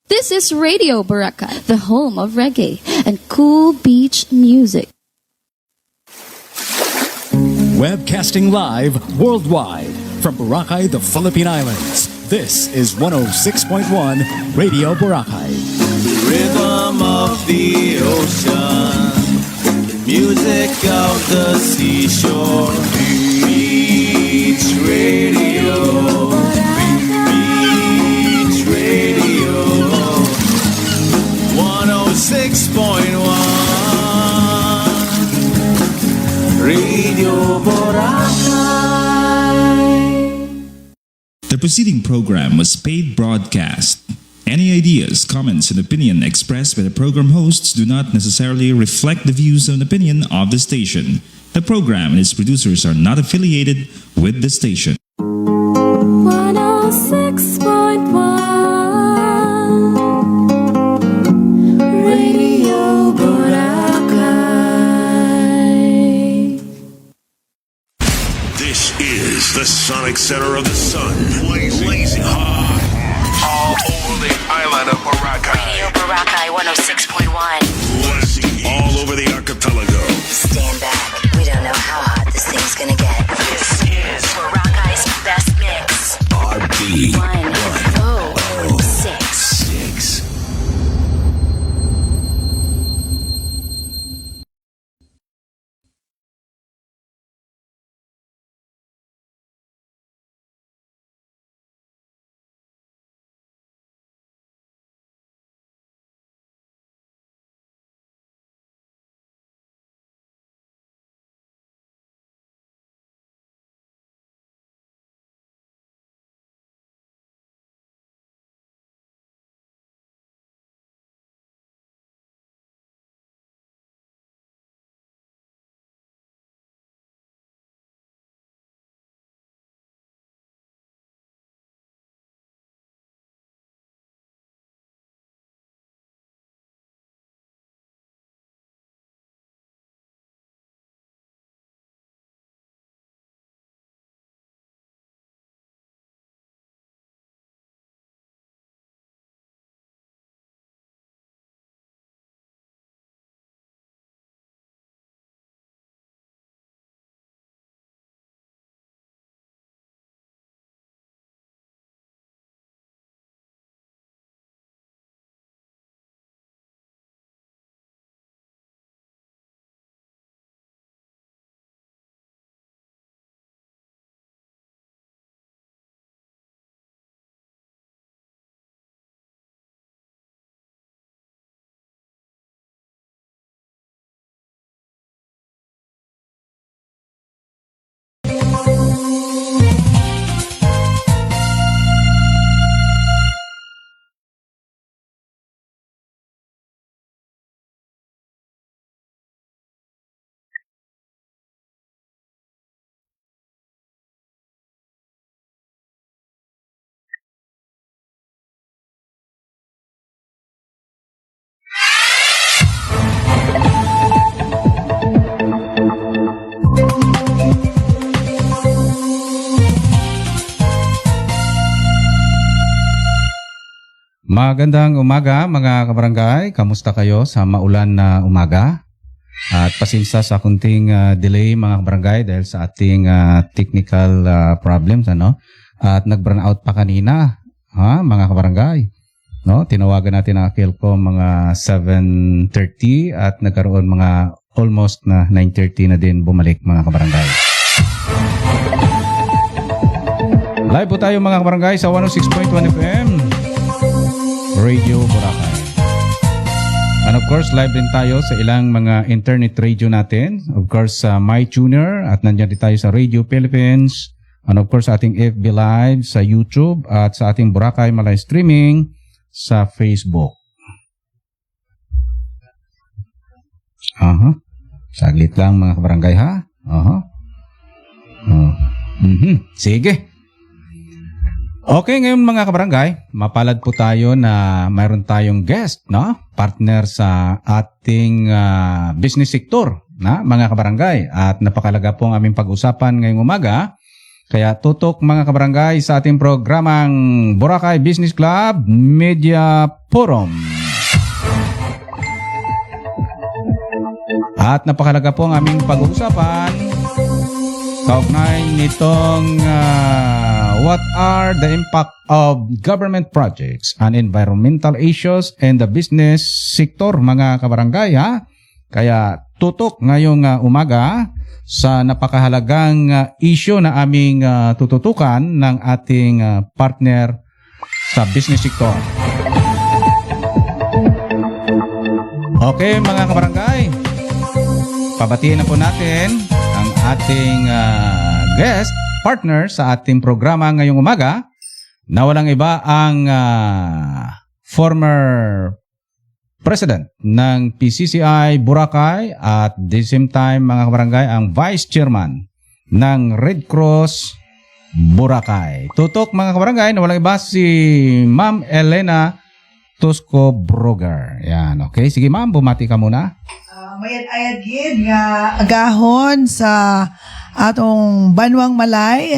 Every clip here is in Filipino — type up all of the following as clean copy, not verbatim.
This is Radio Boracay, the home of reggae and cool beach music. Webcasting live worldwide from Boracay, the Philippine Islands. This is 106.1 Radio Boracay. The rhythm of the ocean, the music of the seashore. Beach radio, beach radio, 106.1 Radio Boracay. The preceding program was paid broadcast. Any ideas, comments, and opinion expressed by the program hosts do not necessarily reflect the views and opinion of the station. The program and its producers are not affiliated with the station. 106.1 Radio Boracay. This is the Sonic Center of the Sun. Blazing hot. All over the island of Boracay. Radio Boracay 106.1. Blasting all over the archipelago. Stand back. We don't know how hot this thing's gonna get. This is Boracay's best mix. RB 106. 6. Magandang umaga mga kabarangay, kamusta kayo sa maulan na umaga? At pasinsa sa kunting delay mga kabarangay dahil sa ating technical problems At nag-burn out pa kanina, mga kabarangay. No, tinawagan natin ang Philcom mga 7:30 at nagkaroon mga almost na 9:30 na din bumalik mga kabarangay. Live po tayo mga kabarangay sa 106.1 FM. Radio Boracay. And of course, live din tayo sa ilang mga internet radio natin. Of course, sa MyTuner at nandiyan din tayo sa Radio Philippines. And of course, sa ating FB Live sa YouTube at sa ating Boracay Malay Streaming sa Facebook. Saglit lang mga kabarangay ha. Sige. Okay, ngayon mga kabarangay, mapalad po tayo na mayroon tayong guest, no? Partner sa ating business sector, na mga kabarangay. At napakalaga po ang aming pag-usapan ngayong umaga Kaya tutok mga kabarangay sa ating programang Boracay Business Club Media Forum. At napakalaga po ang aming pag-uusapan kaugnay nitong what are the impact of government projects and environmental issues in the business sector mga kabarangay ha. Kaya tutok ngayong umaga sa napakahalagang issue na aming tututukan ng ating partner sa business sector. Okay mga kabarangay, pabatiin na po natin ang ating guest partner sa ating programa ngayong umaga na walang iba ang former President ng PCCI Boracay at the same time mga kabarangay ang Vice Chairman ng Red Cross Boracay. Tutok mga kabarangay na walang iba si Ma'am Elena Tosco Brogar. Yan, okay. Sige ma'am, bumati ka muna. Mayad-ayad gid nga agahon sa atong Banwang Malay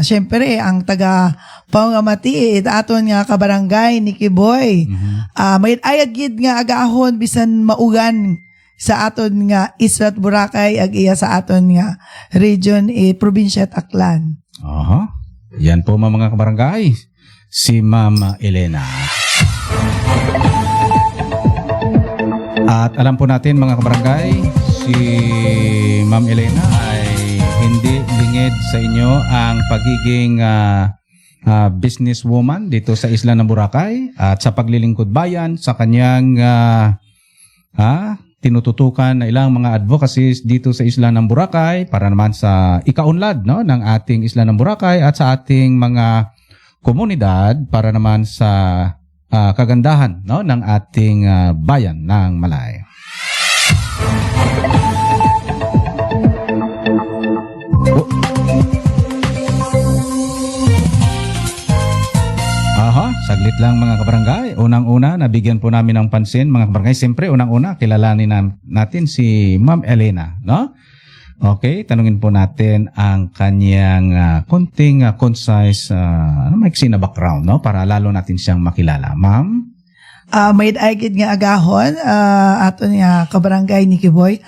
syempre ang taga pangamati aton nga kabarangay ni Kiboy. Mayad-ayad gid nga agahon bisan maugan sa aton nga Isla Boracay ag iya sa aton nga region probinsya Aklan. Aha. Yan po mga kabarangay. Si Ma'am Elena. At alam po natin mga kabarangay, si Ma'am Elena ay hindi lingid sa inyo ang pagiging businesswoman dito sa Isla ng Boracay at sa paglilingkod bayan sa kanyang tinututukan na ilang mga advocacies dito sa Isla ng Boracay para naman sa ikaunlad no, ng ating Isla ng Boracay at sa ating mga komunidad para naman sa kagandahan no, ng ating bayan ng Malay. Saglit lang mga kabarangay. Unang-una, nabigyan po namin ng pansin mga kabarangay. Siyempre, unang-una, kilalanin natin si Ma'am Elena, no? Okay, tanungin po natin ang kanyang konting concise, maiksi na background, no? Para lalo natin siyang makilala. Ma'am? May agad nga agahon, ato nga kabarangay ni Kiboy.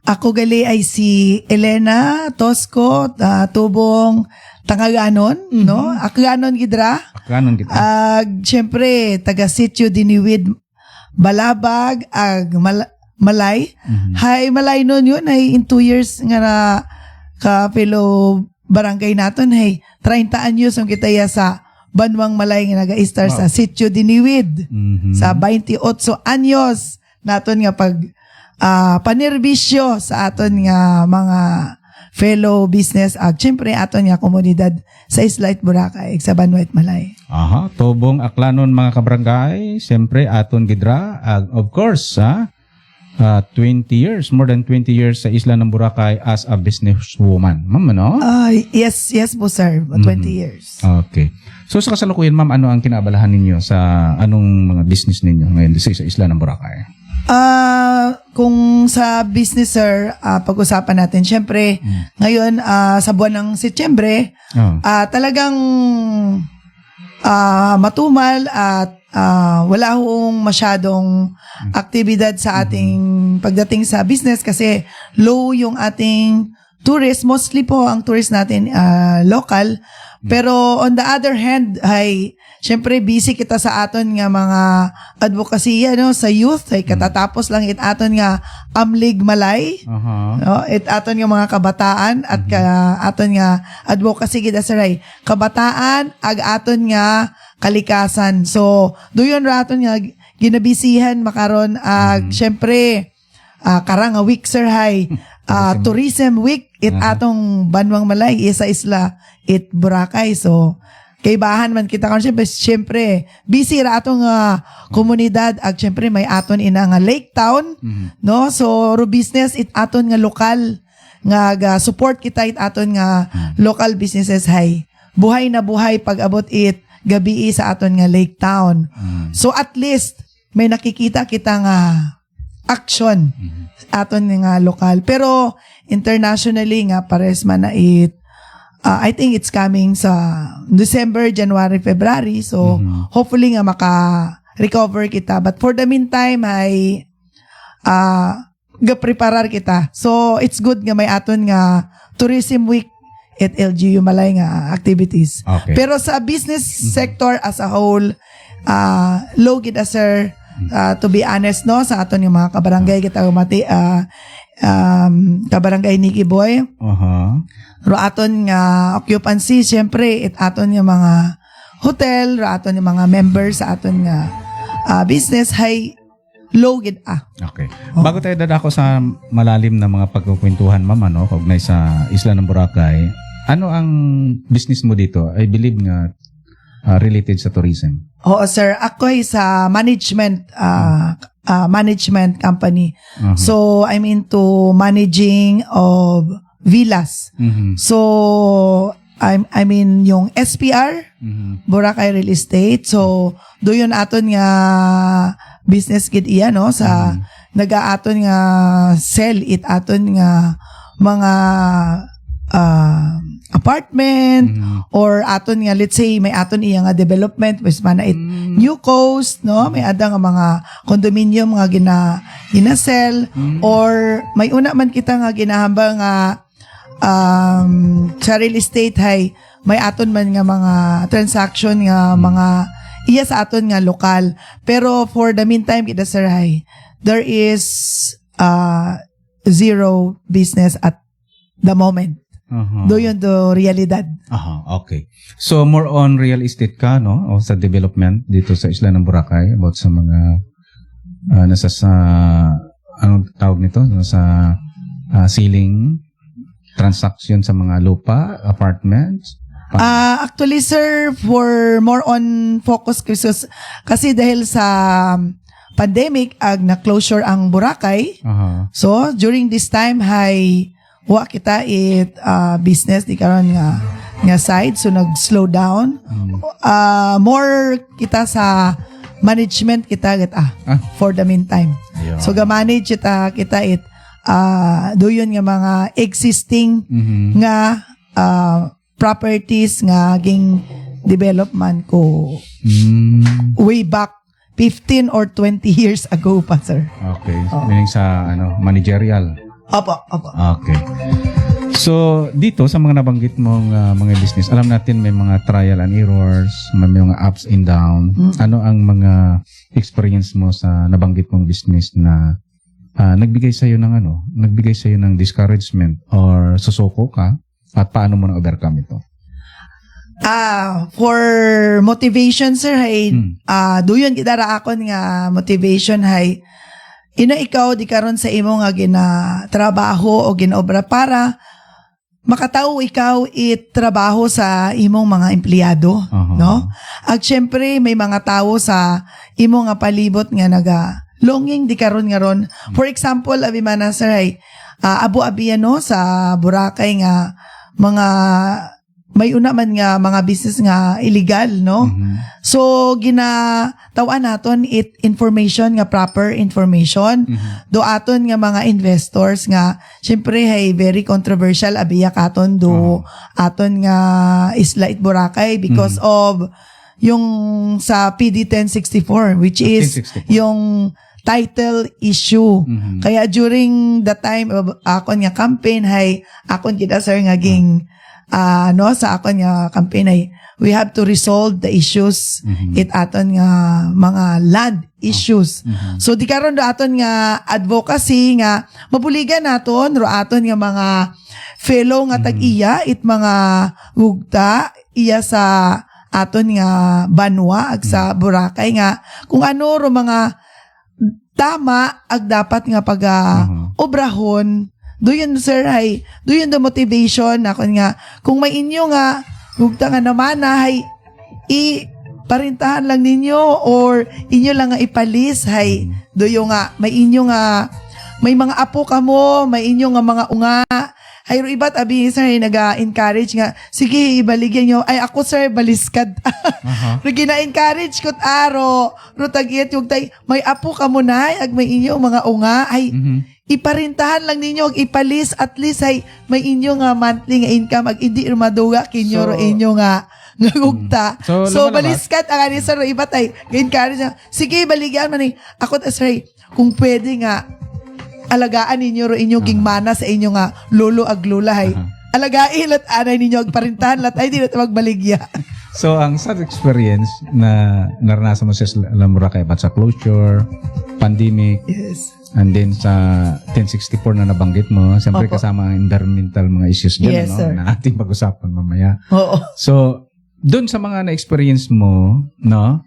Ako gali ay si Elena Tosco, tubong Tangaganon, no? Akaganon gidra. Akaganon gidra. Siyempre, taga sitio Diniwid, Balabag, Malay. Hay, Malay nun yun, ay in 2 years nga na ka-fellow barangay naton, hay, 30 anyos ang kita sa Banwang Malay nga naga-star sa sitio Diniwid. Sa 28 anyos naton nga pag panerbisyo sa aton nga mga fellow business siyempre aton nga komunidad sa Isla Boracay sa Banwang Malay. Aha, tubong aklanon mga kabarangay, siyempre aton gidra of course 20 years, more than 20 years sa Isla ng Boracay as a businesswoman. Ma'am, no? Yes po sir, 20 years. Okay. So sa kasalukuyan ma'am, ano ang kinaabalahan ninyo sa anong mga business ninyo ngayon sa Isla ng Boracay? Kung sa business sir, pag-usapan natin, syempre, ngayon sa buwan ng Setyembre, talagang matumal at wala hong masyadong aktibidad sa ating pagdating sa business kasi low yung ating tourist. Mostly po ang tourist natin local. Pero on the other hand, ay syempre busy kita sa aton nga mga advokasya no sa youth ay katatapos lang aton nga Amlig Malay. No, aton nga mga kabataan at aton nga advocacy gid saray kabataan ag aton nga kalikasan. So duyon raton nga ginabisihan makaron syempre karang nga week sir hay tourism week atong Banwang Malay isa isla Boracay. So kay bahan man kita kan syempre busy ra atong komunidad ag syempre may aton ina nga Lake Town no, so ro business aton nga lokal nga support kita aton nga local businesses hay buhay na buhay pag abot gabi sa aton nga Lake Town. So at least may nakikita kita nga action aton nga lokal, pero internationally nga pares man na I think it's coming sa December, January, February. So, hopefully nga maka-recover kita. But for the meantime, ay ga-preparar kita. So, it's good nga may aton nga Tourism Week at LGU Malay nga activities. Okay. Pero sa business sector as a whole, low gid sir, to be honest, no, sa aton yung mga kabarangay kita umati, kabarangay Nikki Boy. Ro aton nga occupancy, syempre, it aton yung mga hotel, ro aton yung mga members sa aton nga business, hay low gid Okay. Bago tayo dadako sa malalim na mga pagkukwentuhan, ma'am, ano, kaugnay sa Isla ng Boracay, ano ang business mo dito? I believe nga related sa tourism. Oo, sir. Ako ay sa management management company. So, I'm into managing of villas. So, I mean yung SPR, Boracay Real Estate. So, doon aton nga business gid iya, no, sa nagaaton nga sell it aton nga mga apartment or aton nga, let's say may aton iya nga development was mana it New Coast, no, may ada nga mga condominium nga ginasell or may una man kita nga ginahamba nga sa real estate hay may aton man nga mga transaction nga mga iya sa aton nga lokal. Pero for the meantime kita sir hay there is zero business at the moment. Doon do realidad. Okay. So more on real estate ka, no, o sa development dito sa Isla ng Boracay, about sa mga nasa sa anong tawag nito, sa ceiling transaction sa mga lupa, apartments. Actually sir, for more on focus kasi dahil sa pandemic na closure ang Boracay. So during this time hay wa kita business di karon nga side, so nag-slow down. More kita sa management kita for the meantime. So ga-manage kita doon nga mga existing nga properties nga ging development ko way back 15 or 20 years ago pa, sir. Okay. Meaning sa managerial. Opo. Okay. So, dito sa mga nabanggit mong mga business, alam natin may mga trial and errors, may mga ups and down. Ano ang mga experience mo sa nabanggit mong business na nagbigay sa'yo ng discouragement or susuko ka at paano mo na-overcome ito? For motivation, sir, hay, doon kita raakon nga motivation, hay, ikaw di karon sa imo nga ginatrabaho o ginobra para makatao ikaw trabaho sa imong mga empleyado, no? At syempre may mga tao sa imo nga palibot nga longing di karon nga ron. For example, abi man sir, hay, abu-abi sa Boracay nga mga may una man nga mga business nga illegal, no? So ginatawaan naton information nga proper information do aton nga mga investors nga syempre hay very controversial abiya katon do aton nga Isla it Boracay because of yung sa PD 1064 which is yung title issue. Kaya during the time of akon nga campaign hay akon kita sir nga ging sa akon nga campaign ay we have to resolve the issues aton nga mga land issues. So di karon do aton nga advocacy nga mabuligan naton ro aton nga mga fellow nga tag-iya mga ugta iya sa aton nga banwa ag sa Boracay nga kung ano ro mga tama ag dapat nga obrahon. Doon sir hay, doon the motivation ako nga kung may inyo nga hugta nga naman hay parintahan lang ninyo or inyo lang nga ipalis hay doon nga may inyo nga may mga apo kamo, may inyo nga mga unga hay iba't abi sir naga-encourage nga sige ibaligyan nyo ay ako sir baliskad pero gina-encourage ko ro tagiet yung tay may apo kamo na ag may inyo mga unga ay iparintahan lang ninyo, ipalis at least ay may inyo nga monthly nga income, ag hindi maduga kinyo ro inyo nga ngugta. So, So, lumalabas. baliskat ang ani sir, iba tay. Gain ka rin siya. Sige, baligyan man ako sir, kung pwede nga alagaan ninyo ro inyong gingmana sa inyo nga lolo ag lulahay. Alagain lat anay ninyo ag parintahan lat ay di lat magbaligya. So, ang sad experience na naranasan mo sa Boracay about sa closure, pandemic, Yes. and then sa 1064 na nabanggit mo, siyempre Opo. kasama ang environmental mga issues dyan, Yes, ano, sir. na ating pag-usapan mamaya. Oo. So, doon sa mga na-experience mo, no,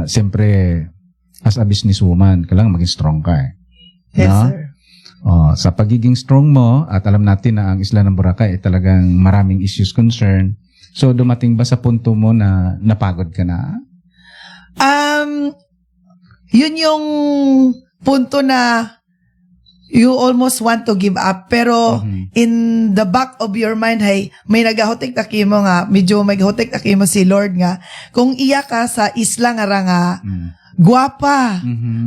siyempre, as a businesswoman, kailangan maging strong ka eh. Yes, No? sir. Sa pagiging strong mo, at alam natin na ang isla ng Boracay ay talagang maraming issues concern. So, dumating ba sa punto mo na napagod ka na? Yun yung punto na you almost want to give up. Pero in the back of your mind, hay, may nagahotek taki mo nga, medyo may gahotek taki mo si Lord nga, kung iya ka sa isla nga ra nga, guwapa,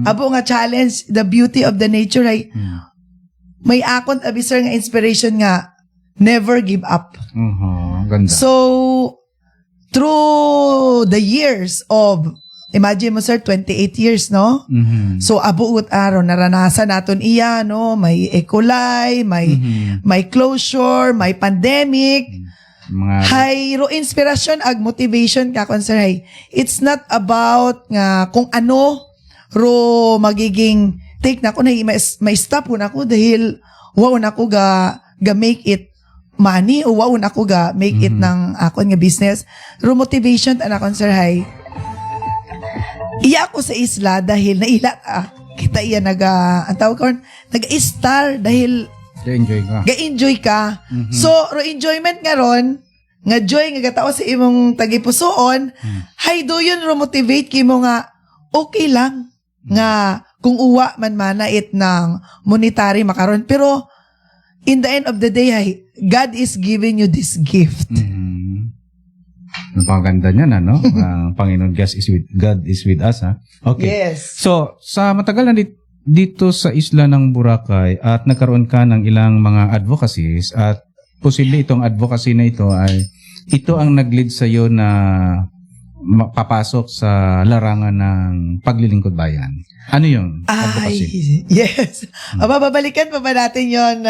abo nga challenge, the beauty of the nature, hay, may akon abiser nga inspiration nga, never give up. Ganda. So, through the years of, imagine mo sir, 28 years, no? So, abuot araw, naranasan naton iya, no? May ecolay, may closure, may pandemic. Hay, ro inspiration ag motivation ka, sir, hay. It's not about nga kung ano ro magiging take na ko na may stop na ko dahil wow na ko ga make it money o wow na ko ga make it ng akon nga business. Ro motivation ta kon sir, hay. Iya ko sa isla dahil naila kita iya ang tawag ko nag-star dahil ga-enjoy ka. So, ro enjoyment nga ron, nga joy nga gatao sa imong tagipusoon, hay do yun ro motivate kimo nga okay lang nga kung uwa man manait ng monetary makaron. Pero in the end of the day, hay, God is giving you this gift. Ang paganda niyan, ano? Panginoon, God is with us, ha? Okay. Yes. So, sa matagal na dito sa isla ng Boracay at nagkaroon ka ng ilang mga advocacies at posible itong advocacy na ito ay ito ang nag-lead sa iyo na papasok sa larangan ng paglilingkod bayan. Ano yung advocacy? Yes. Babalikan pa ba natin yun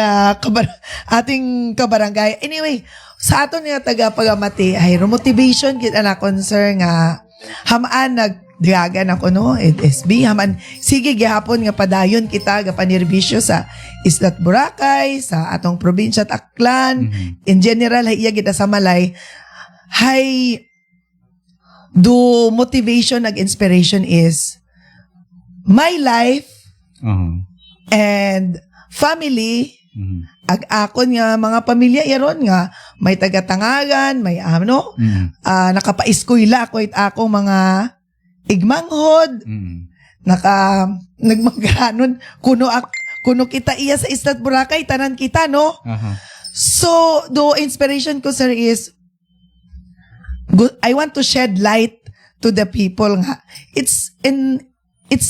ating kabarangay? Anyway, sa aton nga taga-pagamati ay motivation kita na concern nga hamaan nagdiagan ako no SB hamaan sige gihapon nga padayon kita ga panirbisyo sa Islat Boracay sa atong probinsya at Aklan in general hay iya kita sa Malay hay do motivation ag inspiration is my life and family ag akon nga mga pamilya iron nga may tagatangagan, may nakapa-eskwela ako it akong mga igmanghod, nagmaganon kuno kita iya sa Islat Boracay tanan kita no. So the inspiration ko sir is I want to shed light to the people nga it's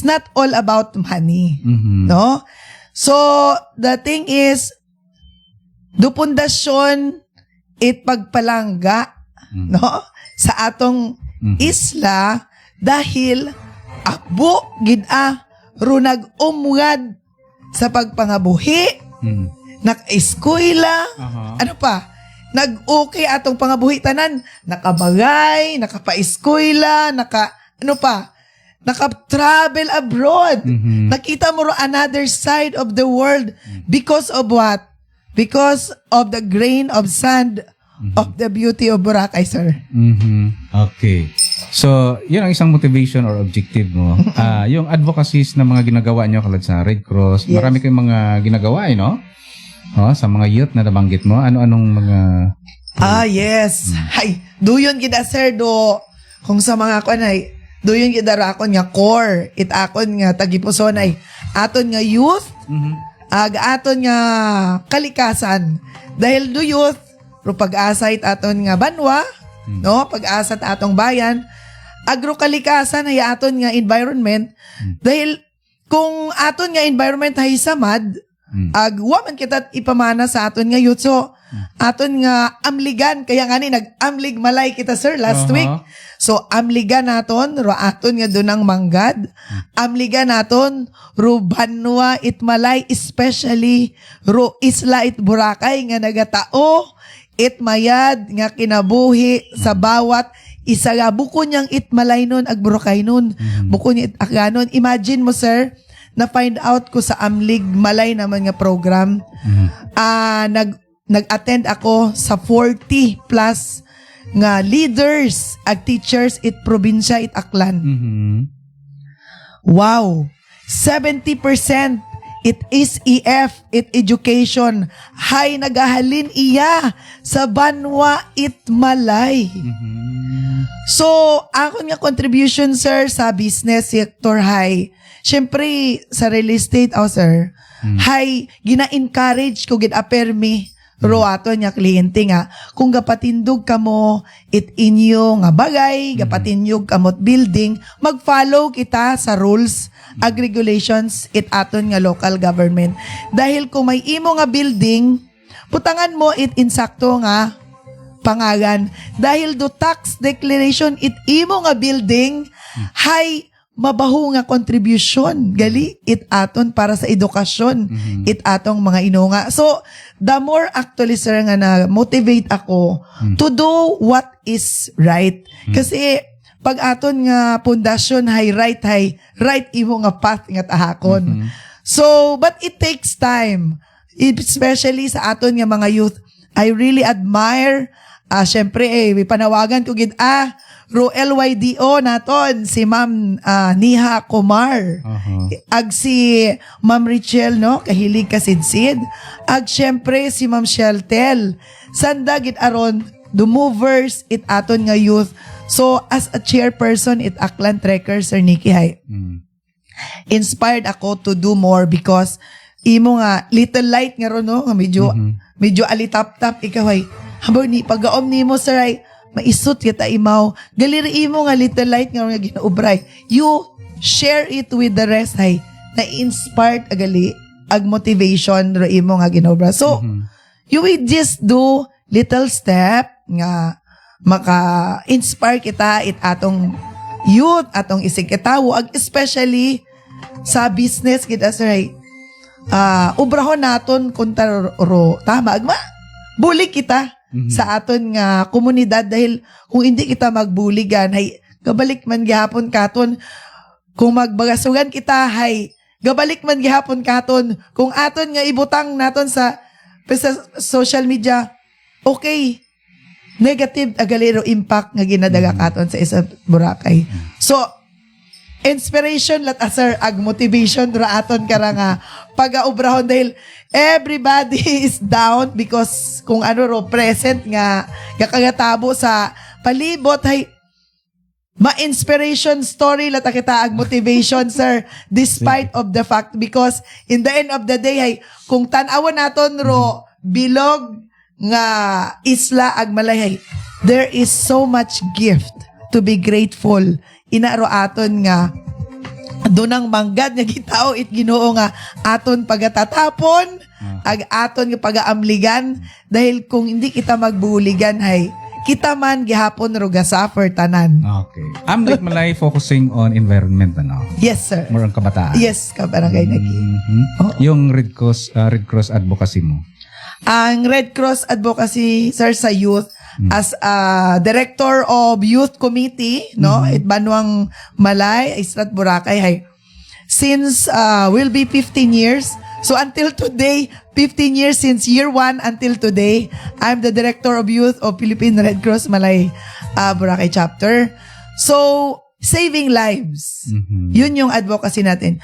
not all about money no. So the thing is do pundasyon it pagpalangga no sa atong isla dahil abo gid runag umngad sa pagpangabuhi naka-eskwela ano pa nag-okay atong pangabuhi tanan nakabagay nakapaeskwela naka-travel abroad nakita mo another side of the world because of what? Because of the grain of sand of the beauty of Boracay, sir. Okay. So, yun ang isang motivation or objective mo. Yung advocacies na mga ginagawa nyo kalad sa Red Cross, marami kayong mga ginagawa, no? Sa mga youth na nabanggit mo, ano-anong mga... Yes. Hay, duyon kita, sir, kung sa mga ako ay, duyon kita akon nga core, it akon nga tagipuson ay, aton nga youth, aton nga kalikasan. Dahil do youth, pro pag-asa it aton nga banwa, no? Pag-asa atong bayan, agro kalikasan ay aton nga environment. Dahil kung aton nga environment hay samad, wa man kita ipamana sa aton nga youth. So, aton nga amligan, kaya nga ni nag-amlig malay kita sir last week. So, amligan naton, ro aton nga dunang manggad, amligan naton, ro Banwa it malay, especially ro Isla it Boracay nga nagatao, it mayad nga kinabuhi sa bawat isa nga buko niyang itmalay nun ag Boracay nun. Buko niya itaganon. Imagine mo sir, na find out ko sa Amlig Malay naman nga program. Nag-attend ako sa 40 plus nga leaders ag teachers it probinsya it Aklan. Wow. 70% it is EF, it education. Hay nagahalin iya sa Banwa it Malay. So, akon nga contribution sir sa business sector hay. Syempre sa real estate sir. Hay gina-encourage ko gid-apermi ro ato nya kliyente nga kung gapatindog kamo it inyo nga bagay, gapatindog kamot building, mag-follow kita sa rules ag regulations it aton nga local government. Dahil kung may imo nga building, putangan mo it insakto nga pangalan. Dahil do tax declaration it imo nga building, hay mabaho nga contribution gali it aton para sa edukasyon it atong mga inunga. So the more actually sir nga na motivate ako to do what is right. Kasi pag aton nga pundasyon hay right imo nga path nga tahakon. So but it takes time, especially sa aton nga mga youth. I really admire syempre may panawagan ko gid ro LYDO naton si Ma'am Niha Kumar. Ag si Ma'am Richel no kahilig ka sidsid. Ag syempre si Ma'am Sheltel. Sanda gid aron the movers it aton nga youth. So as a chairperson it Aklan Trekker Sir Nikki hay. Inspired ako to do more because imo nga little light nga ron no nga medyo alitap-tap ikaw ay habang ni pagaom nimo sir ay maisot kita imaw. Galiri mo nga little light nga ginaubray. You share it with the rest hay. Na-inspired agali ag motivation ro imo nga ginaubra. So, you will just do little step nga maka-inspire kita it atong youth, atong isig kitawo, ag especially sa business kita sir. Ubrahon naton kunta ro tama agma. Bulig kita sa aton nga komunidad dahil kung hindi kita magbuligan hay gabalik man gihapon katon. Kung magbagasugan kita hay gabalik man gihapon katon. Kung aton nga ibutang naton sa social media, okay, negative agalero impact nga ginadaga katon sa isa Boracay. So inspiration lat sir ag motivation ra aton kara nga pagaubrahon dahil everybody is down because kung ano ro present nga kagatabo sa palibot hay ma-inspiration story lata kita ag motivation sir despite of the fact because in the end of the day hay kung tan-awon naton ro bilog nga isla ag malay hay there is so much gift to be grateful inaro aton nga dunang manggad nga gitao it Ginoo nga aton pagatatapon ag aton nga pagaamligan dahil kung hindi kita magbuligan hay kita man gihapon ro gasuffer tanan. Okay. Amlig Malay focusing on environment Yes sir. More on kabataan. Yes, kabarangay nagi. Yung Red Cross advocacy mo. Ang Red Cross advocacy sir sa youth as director of youth committee no it Banwang Malay Islat Boracay hay since will be 15 years so until today 15 years since year 1 until today I'm the director of youth of Philippine Red Cross Malay Boracay chapter. So saving lives yun yung advocacy natin.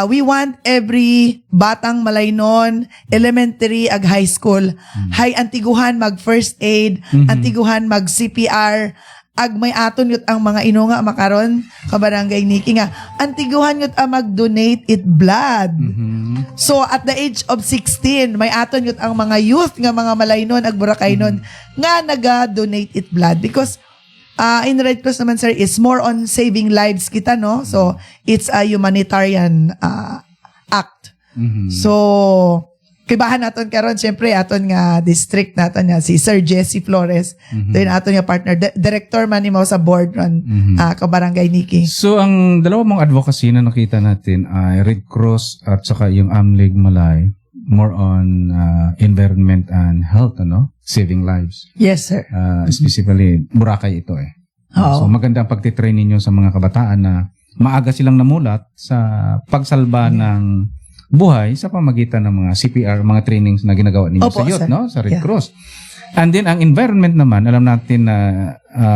We want every batang Malaynon, elementary ag high school, hay antiguhan mag first aid, antiguhan mag CPR, ag may aton yut ang mga inunga makaron kabarangay Nikki nga, antiguhan yut ang mag-donate it blood. So at the age of 16, may aton yut ang mga youth nga mga Malaynon ag Boracaynon nga naga-donate it blood because In Red Cross naman, sir, is more on saving lives kita, no? So, it's a humanitarian act. So, kibahan naton karon syempre aton nga district naton nga si Sir Jesse Flores. Then aton nga partner director man nimo sa board ron Kabarangay Niki. So, ang dalawa mong advocacy na nakita natin ay Red Cross at saka yung Amlig Malay, more on environment and health, ano? Saving lives. Yes, sir. Specifically, Boracay ito eh. So, maganda ang pagtitrain ninyo sa mga kabataan na maaga silang namulat sa pagsalba ng buhay sa pamagitan ng mga CPR, mga trainings na ginagawa ninyo sa youth, sir. no? Sa Red Cross. And then, ang environment naman, alam natin na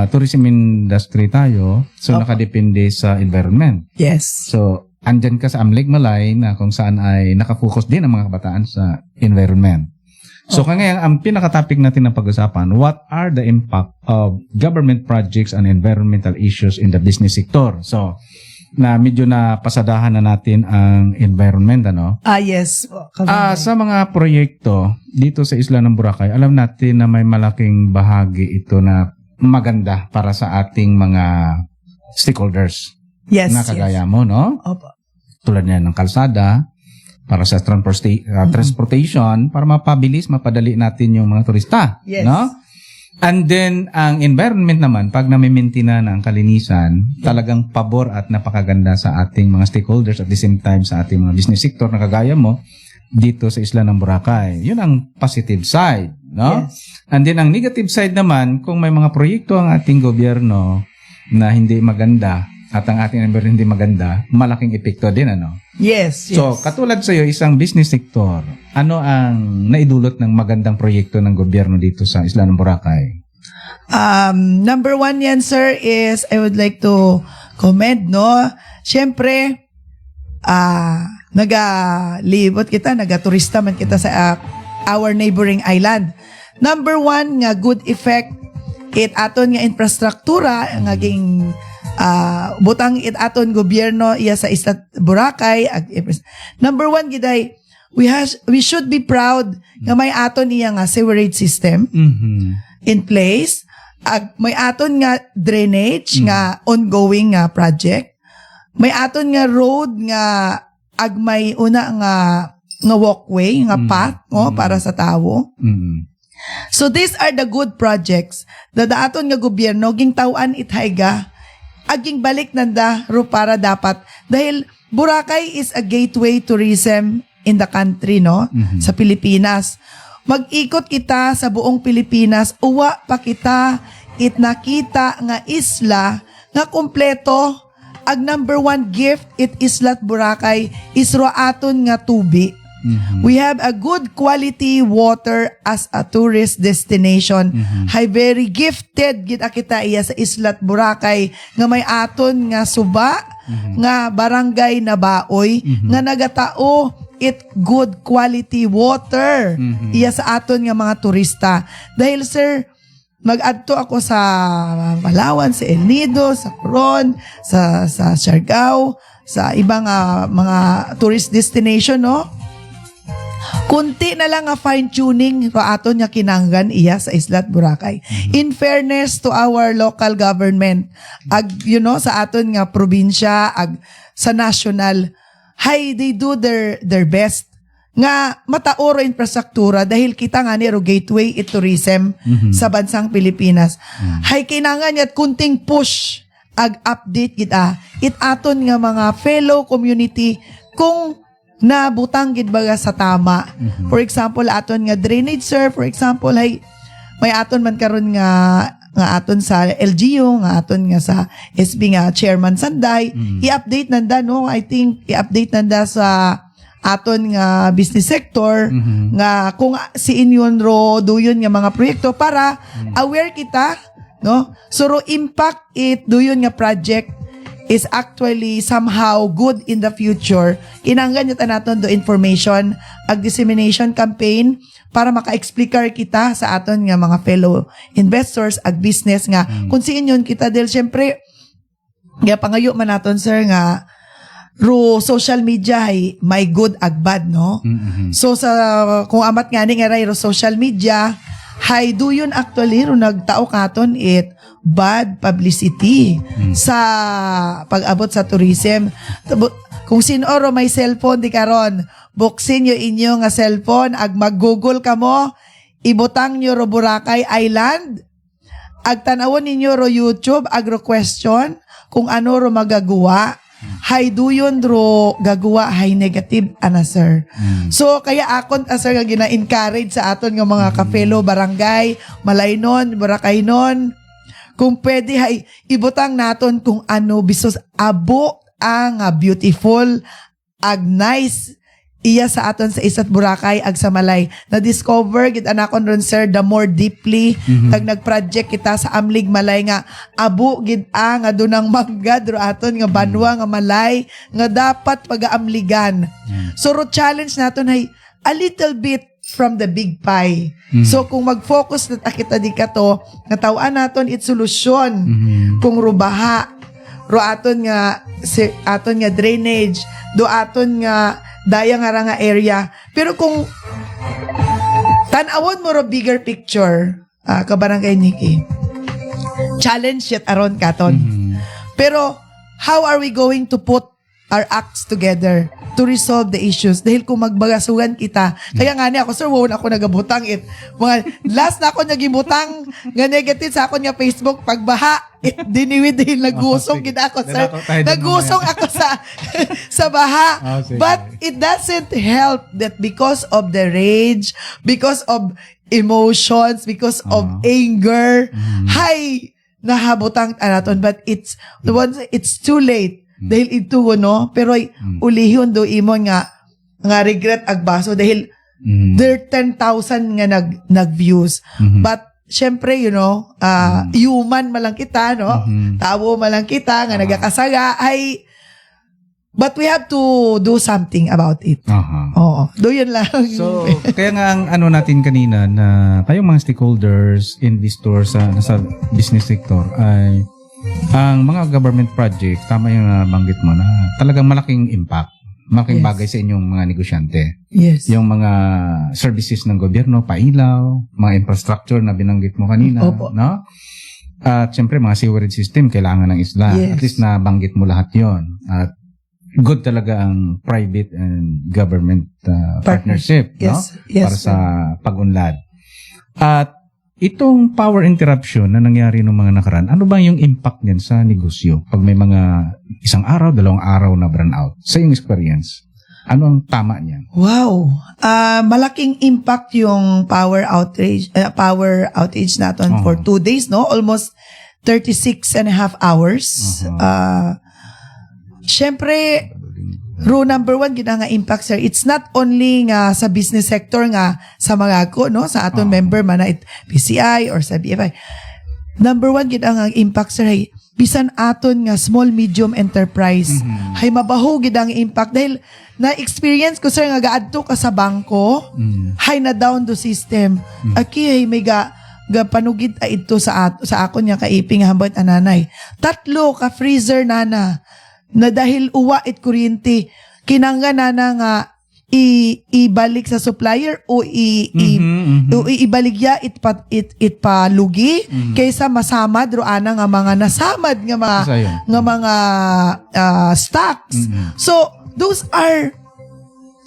tourism industry tayo, so nakadepende sa environment. Yes. So, andyan ka sa Amlig Malay na kung saan ay nakafocus din ang mga kabataan sa environment. So, ngayon, ang pinaka-topic natin ng pag-usapan, what are the impact of government projects and environmental issues in the business sector? So, na medyo na pasadahan na natin ang environment, ano? Yes. Sa mga proyekto dito sa Isla ng Boracay, alam natin na may malaking bahagi ito na maganda para sa ating mga stakeholders. Yes. Na kagaya mo, no? Opo. Tulad niyan ng kalsada, para sa transportation, para mapabilis, mapadali natin yung mga turista. Yes. No? And then, ang environment naman, pag namimintina na ang kalinisan, talagang pabor at napakaganda sa ating mga stakeholders at the same time sa ating mga business sector na kagaya mo dito sa Isla ng Boracay. Yun ang positive side. No? Yes. And then, ang negative side naman, kung may mga proyekto ang ating gobyerno na hindi maganda at ang ating environment hindi maganda, malaking epekto din, ano? Yes. So, katulad sa iyo, isang business sector, ano ang naidulot ng magandang proyekto ng gobyerno dito sa Isla ng Boracay? Number one yan, sir, is I would like to commend, no? Siyempre, nagalibot kita, nagaturista man kita sa our neighboring island. Number one, nga good effect, it aton nga infrastruktura, ngaging butang it aton gobyerno iya sa Isla Boracay. Number one, giday, we should be proud nga may aton iya nga sewerage system in place. May aton nga drainage nga ongoing nga project. May aton nga road nga may una nga walkway, nga path para sa tawo. So these are the good projects na aton nga gobyerno ging tawan itayga aging balik nanda ro para dapat dahil Boracay is a gateway tourism in the country, no? Sa Pilipinas. Mag-ikot kita sa buong Pilipinas, uwa pa kita nakita nga isla nga kompleto. Ag number one gift it Islat Boracay is ro aton nga tubi. We have a good quality water as a tourist destination. Hay very gifted gid kita iya sa Islat Boracay nga may aton nga suba nga barangay na Baoy nga nagatao it good quality water iya sa aton nga mga turista. Dahil sir, mag-adto ako sa Palawan, sa El Nido, sa Coron, sa Siargao, sa ibang mga tourist destination, no? Kunti na lang nga fine-tuning ro aton nga kinanggan iya sa Islat Boracay. In fairness to our local government, sa aton nga probinsya, sa national, they do their best nga mataoro infrastruktura dahil kita nga ni gateway it tourism sa bansang Pilipinas. Kinangan niya kunting push update kita it aton nga mga fellow community kung nabutang gid baga sa tama. For example, aton nga drainage, sir, for example, may aton man karon nga aton sa LGU, nga aton nga sa SB nga Chairman Sanday, i-update nanda, no? I think i-update nanda sa aton nga business sector nga kung si inyon ro duyon nga mga proyekto para aware kita, no? So ro impact it duyon nga project is actually somehow good in the future. Kinanggan nyo natin do information, dissemination campaign para maka-explicar kita sa aton nga mga fellow investors, business nga kung siin yun kita. Dahil syempre, pangayo man naton sir nga ro social media may good bad, no? So kung amat nga ning ro social media, do yun actually ro nagtao katon it bad publicity sa pag-abot sa tourism. Kung sino ro may cellphone di karon, buksin nyo inyo nga cellphone, ag mag-google ka mo, ibutang nyo ro Boracay Island, ag tanawon ninyo ro YouTube, ag ro question, kung ano ro magagawa, hay duyon ro gagawa, hay negative ana sir. So kaya akon sir nga gina-encourage sa aton nga mga ka-fellow barangay, Malaynon, Boracaynon, kung pwede hay ibutang naton kung ano bisos abo ang beautiful ag nice iya sa aton sa Isat Boracay ag sa Malay na discover gid anakon ron sir the more deeply tag nag-project kita sa Amlig Malay nga abo gid nga dunang manggad ro aton nga banwa nga Malay nga dapat pagaamligan. So ro challenge naton ay a little bit from the big pie. So kung mag-focus na kita di kato natawan naton it solusyon kung rubaha ro aton nga drainage do aton nga daya nga area. Pero kung tanawon mo ro bigger picture, kabarangay Nikki, challenge yet aron katon. Pero how are we going to put our acts together to resolve the issues? Dahil kung magbagasugan kita, kaya nga ni ako, sir, wow na ako nagabutang it. Mga last na ako nagibutang nga negative sa ako nga Facebook, pagbaha, diniwid dahil nagusong kita ako, sir. Nagusong ako sa baha. But it doesn't help that because of the rage, because of emotions, because of anger, hay, nahabutang anaton. But it's too late. Dahil ito, no? Pero ulihon do imon nga regret agbaso dahil there 10,000 nga nag-views. But syempre, you know, human malang kita, no? Tao malang kita nga nagakasaga ay but we have to do something about it. Oo. Do yun lang. So, kaya nga ang ano natin kanina na kayong mga stakeholders, investors sa business sector ay ang mga government project, tama yung nabanggit mo na talagang malaking impact, malaking bagay sa inyong mga negosyante. Yes. Yung mga services ng gobyerno, pailaw, mga infrastructure na binanggit mo kanina, no? At siyempre mga sewerage system kailangan ng isla. Yes. At least nabanggit mo lahat 'yon. At good talaga ang private and government partnership, no? Yes. Para sa pag-unlad. At itong power interruption na nangyari noong mga nakaraan, ano ba yung impact niyan sa negosyo? Pag may mga isang araw, 2 araw na brownout, sa iyong experience, ano ang tama niyan? Wow. Malaking impact yung power outage natin for 2 days, no? Almost 36 and a half hours. Syempre, rule number 1, gina nga impact, sir. It's not only nga sa business sector nga sa mga ko, no? Sa aton member man na PCI or sa BFI. Number 1, gina nga impact, sir, ay bisan aton nga small, medium enterprise. Hay mabaho gina nga impact. Dahil na-experience ko, sir, nga gaadto ka sa bangko, hay na down the system. Aki, hay may panugid ito sa akon nga kaiping hambot ananay. 3 ka freezer na dahil uwa it kuryente kinangga na nga ibalik sa supplier o ibaligya it palugi kaysa masamad ro ana nga mga nasamad nga mga stocks. So those are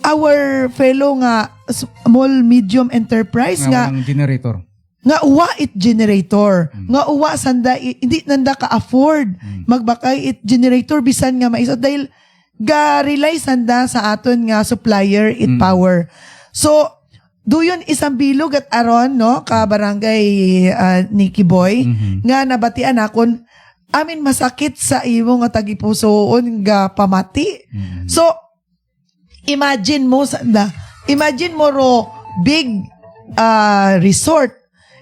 our fellow nga small medium enterprise nga generator. Nga uwa it generator. Nga uwa sanda hindi nanda ka afford magbakay it generator bisan nga maisot dahil ga-rely sanda sa aton nga supplier it power. So do yun isang bilog at aron, no, ka barangay Nikki Boy nga nabatian akon amin masakit sa imo nga tagipusoon nga pamati. So imagine mo ro big resort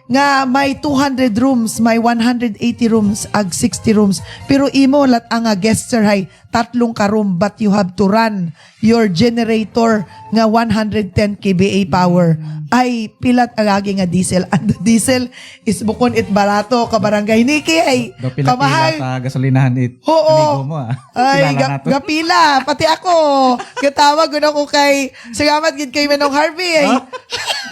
nga may 200 rooms, may 180 rooms, ag 60 rooms. Pero imo lat ang guest sir hay 3 ka room but you have to run your generator nga 110 kVA power. Ay pilat agagi nga diesel. And the diesel is bukon it barato ka barangay Nikki ay kamahal sa gasolinahan it. Oo. Amigo mo Ay gapila pati ako. Gatawag gud ako kay salamat gid kay Manong Harvey ay.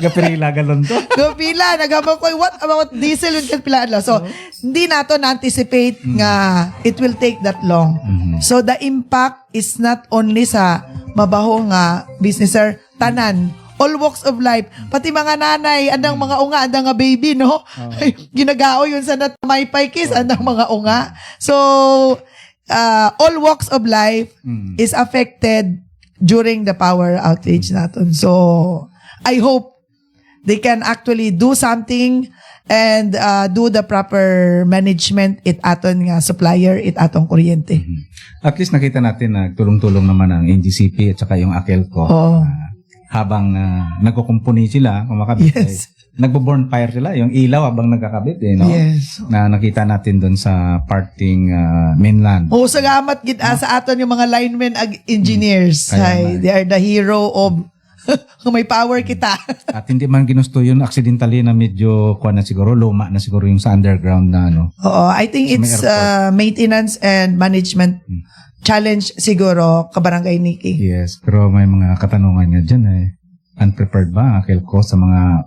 Gapirila galon to. Gapila, nagabang ko, what about diesel yun kan pilaan lang. So, hindi nato na-anticipate nga it will take that long. So, the impact is not only sa mabaho nga businesser, tanan, all walks of life, pati mga nanay, andang mga unga, andang nga baby, no? Ginagao yun sa natamay kiss, andang mga unga. So, all walks of life is affected during the power outage natin. So, I hope they can actually do something and do the proper management it aton nga supplier, it atong kuryente. At least nakita natin na tulong-tulong naman ang NGCP at saka yung AKELCO. Habang nagkukumpuni sila, kumakabit, Yes. nagbo-burn fire sila, yung ilaw habang nagkakabit, no? Yes. Na nakita natin doon sa parting mainland. Salamat gid sa aton yung mga linemen ag engineers. Kaya nga. They are the hero of kung may power kita. At hindi man ginusto yun accidentally na medyo kuha na siguro, luma na siguro yung sa underground na ano. Oo, I think Sa may it's airport. maintenance and management challenge siguro kabarangay Nikki. Yes, pero may mga katanungan nga dyan eh. Unprepared ba, AKELCO, sa mga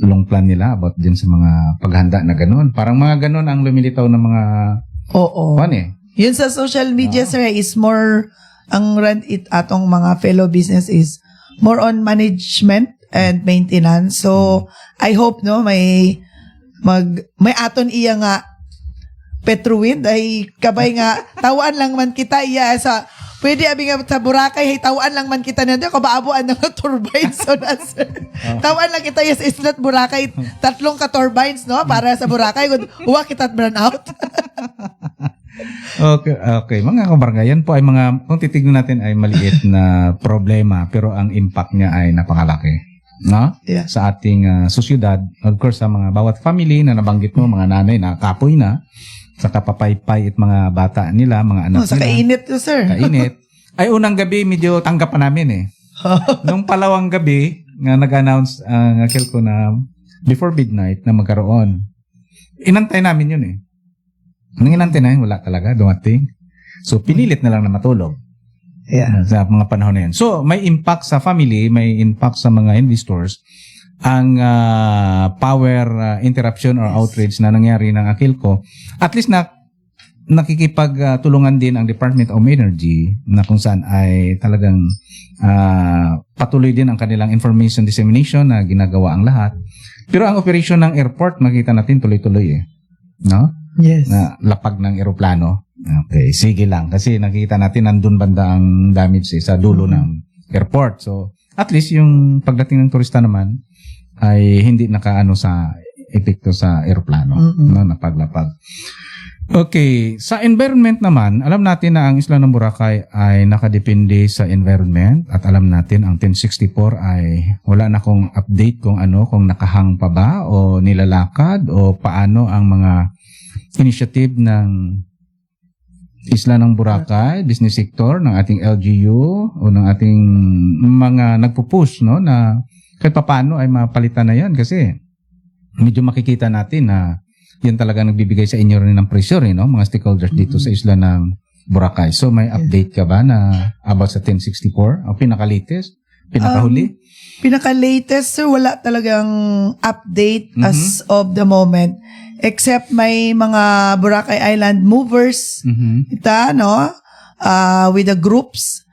long plan nila about din sa mga paghanda na ganun? Parang mga ganun ang lumilitaw ng mga Oo. kuwan eh. Yun sa social media, sir, is more, ang run it atong mga fellow business is more on management and maintenance. So, I hope, no, may aton iya nga Petrowind ay kabay nga tawaan lang man kita iya sa pwede abi nga sa Boracay hay tawaan lang man kita nandiyo kabaabuan ng turbines so na sir. Tawaan lang kita yes islat Boracay 3 ka turbines no para sa Boracay kun uwa kita burn out. Okay. Mga kabarangay, yan po ay mga, kung titignan natin ay maliit na problema, pero ang impact niya ay napakalaki. No? Yeah. Sa ating sosyudad, of course, sa mga bawat family na nabanggit mo, mga nanay na kapoy na, sa kapapaypay at mga bata nila, mga anak Sa nila. kainit to sir. Kainit. Ay, unang gabi, medyo tanggap pa namin eh. Nung palawang gabi, nga nag-announce ang AKELCO na before midnight na magkaroon. Inantay namin yun eh. Nung inantay na yun, wala talaga, dumating. So, pinilit na lang na matulog. Yeah. Sa mga panahon na yun. So, may impact sa family, may impact sa mga investors, ang power interruption or outrage na nangyari ng AKELCO. At least nakikipagtulungan din ang Department of Energy na kung saan ay talagang patuloy din ang kanilang information dissemination na ginagawa ang lahat. Pero ang operation ng airport, makita natin tuloy-tuloy eh. No? Yes. Na lapag ng eroplano. Okay, sige lang. Kasi nakita natin nandun banda ang damage sa dulo ng airport. So, at least yung pagdating ng turista naman ay hindi nakaano sa epekto sa eroplano. No, napaglapag. Okay, sa environment naman, alam natin na ang Isla ng Boracay ay nakadepende sa environment at alam natin ang 1064 ay wala na kong update kung kung nakahang pa ba o nilalakad o paano ang mga initiative ng Isla ng Boracay, business sector, ng ating LGU o ng ating mga nagpo-push no, na kahit paano ay mapalitan na yan kasi medyo makikita natin na yan talaga nagbibigay sa inyo rin ng pressure no, mga stakeholders dito sa Isla ng Boracay. So may update ka ba na about sa 1064? O pinaka-latest? Pinaka-huli? Pinaka-latest, sir, wala talagang update as of the moment. Except may mga Boracay Island movers, ita, no? With the groups,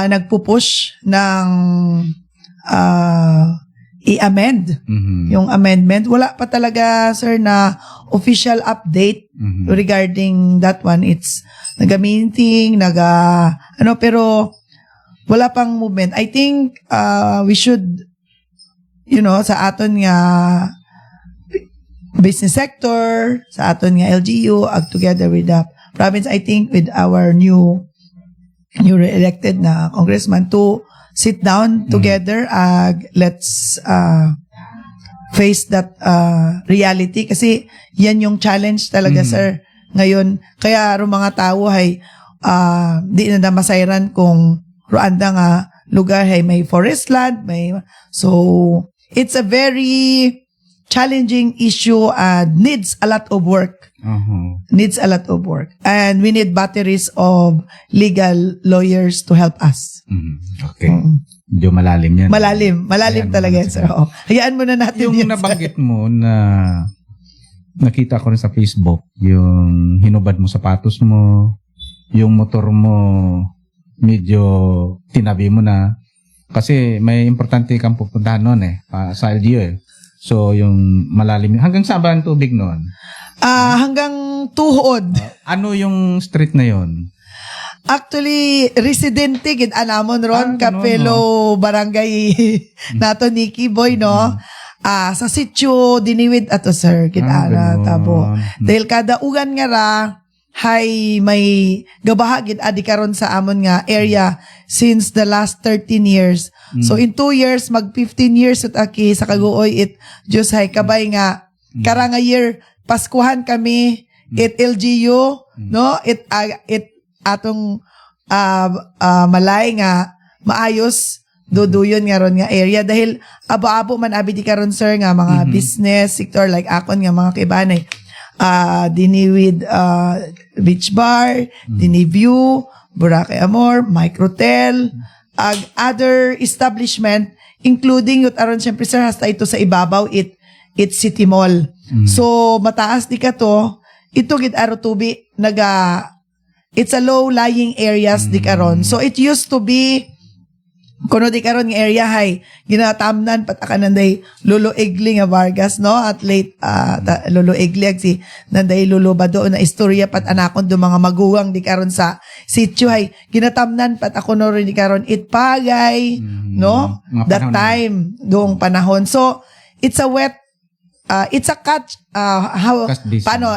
nagpupush ng i-amend yung amendment. Wala pa talaga, sir, na official update regarding that one. It's naga-meeting, pero wala pang movement. I think we should, sa aton nga business sector, sa aton nga LGU, together with the province, I think with our new elected na congressman to sit down together, let's face that reality kasi yan yung challenge talaga, sir, ngayon. Kaya mga tao ay di na masayran kung ruanda nga lugar ay may forest land, so it's a very challenging issue, needs a lot of work. needs a lot of work. And we need batteries of legal lawyers to help us. Okay. Medyo malalim yan. Malalim Ayan, talaga yan, sir. Oo. Hayaan mo na natin Yung yan, sir. nabanggit mo na nakita ko rin sa Facebook, yung hinubad mo sapatos mo, yung motor mo medyo tinabi mo na kasi may importante kang pupuntahan noon sa LGU So yung malalim, hanggang saan ba ang tubig noon? Hanggang tuhod. Ano yung street na yon? Actually, residente gid anamon ron kapelo barangay nato Nikki Boy no. Sa sitio diniwid ato sir gid ana tabo. Dahil kada ugan nga ra hay may gabaha gid adi karon sa amon nga area since the last 13 years. So in 2 years mag 15 years at aki sa Kaguoy it just hay kabay nga karang nga year Paskuhan kami it LGU no it atong malay nga maayos duduyon nga ron nga area dahil abo-abo man abi di karon sir nga mga business sector like akon nga mga kibanay dini with beach bar dini view Boracay Amor Microtel other establishment including yut aron syempre sir hasta ito sa ibabaw it City Mall so mataas di ka to ito gid aro tubi it's a low-lying areas di karon. So it used to be kuno di karon nga area hay ginatamnan patakananday Lolo Egli nga Vargas no at late Lolo Egli si nanday Lolo Bado na istorya pat anakon do mga maguwang di karon sa sitio hay ginatamnan pat ako no rin di karon it pagay no that time doong panahon. So it's a wet it's a catch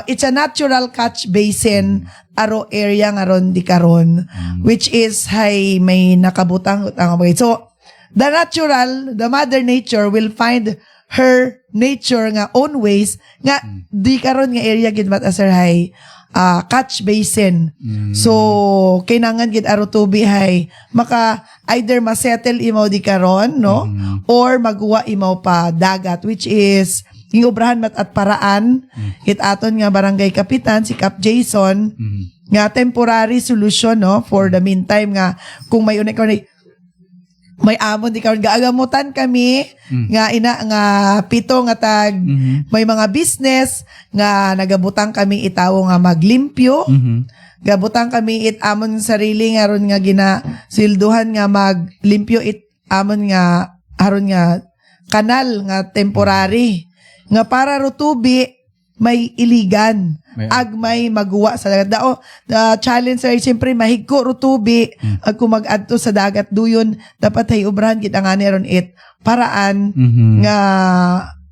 it's a natural catch basin aro area nga ron di karon which is hay may nakabutang so the mother nature will find her nature nga own ways nga di karon nga area gid mat sir hay catch basin so kinangan gid aro tubi hay maka either masettle imo di karon no or magwa imo pa dagat which is ingobrahan mat at paraan it aton nga barangay kapitan si Cap Jason nga temporary solution no for the meantime nga kung may unay may amon di karon gaagamutan kami nga nga pito nga tag may mga business nga nagabutang kami itawo nga maglimpyo gabutang kami it amon sarili nga ron nga ginasilduhan nga maglimpyo it amon nga aron nga kanal nga temporary nga para rutubi may iligan ag may maguwa sa dagat the challenge ay siyempre mahigko rutubi ag kung mag-adto sa dagat duyon dapat hay ubrahan kita nga ron it paraan nga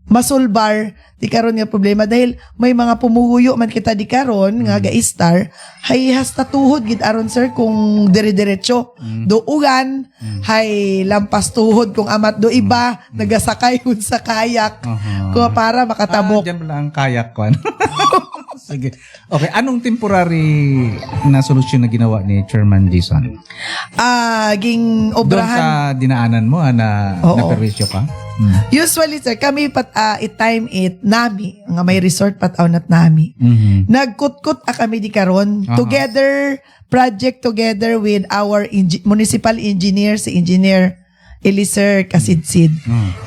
masulbar di karon nga problema dahil may mga pumuguyo man kita di karon nga ga-star hay hasta tuhod gid aron sir kung dire-diretso duugan hay lampas tuhod kung amat do iba nagasakay hud sa kayak ko para makatabok diyan lang ang kayak ko sige okay anong temporary na solusyon na ginawa ni Chairman Jason ging doon obrahan sa dinaanan mo na naperwisyo ka usually sir kami pat time it nami nga may resort pat awnat nami nagkutkut kami di karon project together with our municipal engineer si engineer Eliser Kasidsid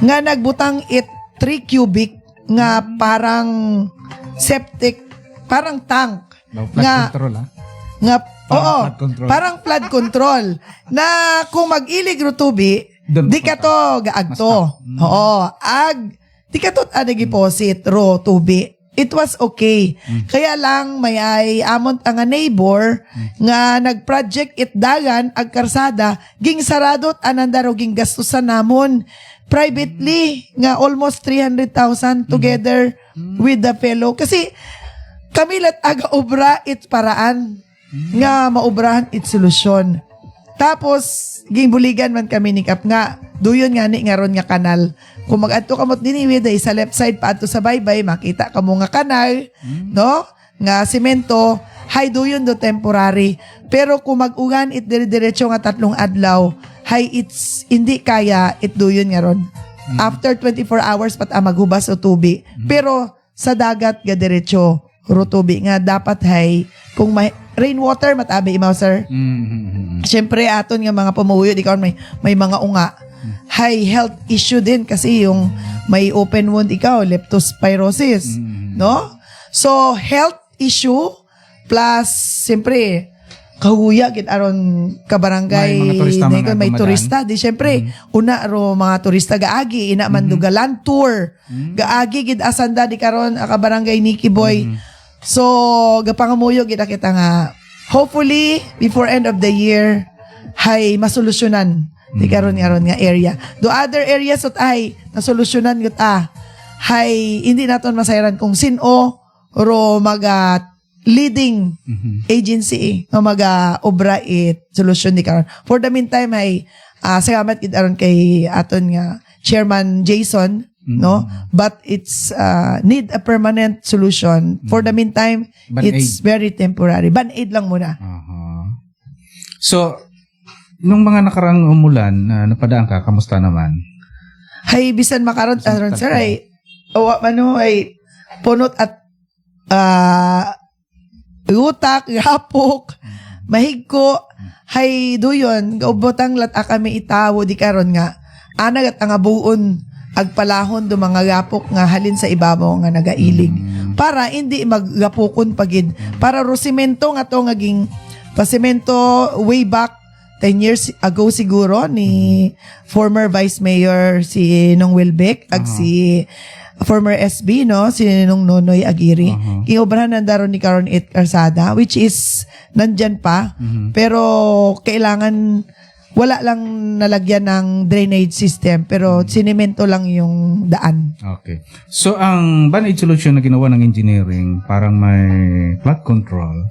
nga nagbutang it 3 cubic nga parang septic parang tank flood control nga flood control. Parang flood control na kung mag-ilig rutubi di ka to gaagto di ka to deposit ro tubi it was okay kaya lang may ay amon ang neighbor nga nagproject it dagan ag karsada ging saradot anandaro ging gastusan namon privately nga almost 300,000 together with the fellow kasi kami lat aga obra it paraan nga maubrahan it solusyon tapos ging buligan man kami ni Kap nga duyon nga ni nga ron nga kanal kung mag-adto kamot diniwi day sa left side pa adto sa baybay makita kamo nga kanal no nga semento hay duyon do temporary pero kung mag-ugan it dire-diretso nga 3 adlaw hay it's hindi kaya it duyon nga ron after 24 hours pat maghubas o tubi pero sa dagat ga diretso rutubi nga dapat hay kung may rainwater matabi imaw sir. Syempre aton nga mga pamuyo di karon may mga unga. Hay health issue din kasi yung may open wound ikaw, leptospirosis, no? So health issue plus syempre kahuya gid aron ka barangay May mga turista man nga may dumadaan. turista di syempre una ro mga turista gaagi ina man dugalan tour gaagi gid asanda di karon ka barangay Nikki Boy so gapangamuyo gid kita nga hopefully before end of the year hay masolusyonan di karon nga area do other areas at ay nasolusyonan gud hay hindi naton masayran kung sino ro maga leading agency no maga-obra it solusyon di karon. For the meantime ay salamat gid aron kay aton nga Chairman Jason no but it's need a permanent solution. For the meantime it's very temporary. Band-aid lang muna. So nung mga nakarang umulan napadaan ka kamusta naman? Hay bisan makaron aron sir ay ay punot at utak, hapok, mahigko, hay duyon, gaubotang lata kami itawo di karon nga, anag at ang abuon, agpalahon do mga gapok nga halin sa ibabaw nga nagailig. Para hindi maggapukon pagid. Para rosimento nga to ngaging pasimento way back 10 years ago siguro ni former Vice Mayor si Nong Wilbeck ag si former SB no si Nung Nonoy Aguirre iobrahan na daron ni karon it Karsada which is nandyan pa pero kailangan wala lang nalagyan ng drainage system pero sinemento lang yung daan. Okay. So ang band-aid solution na ginawa ng engineering parang may flood control.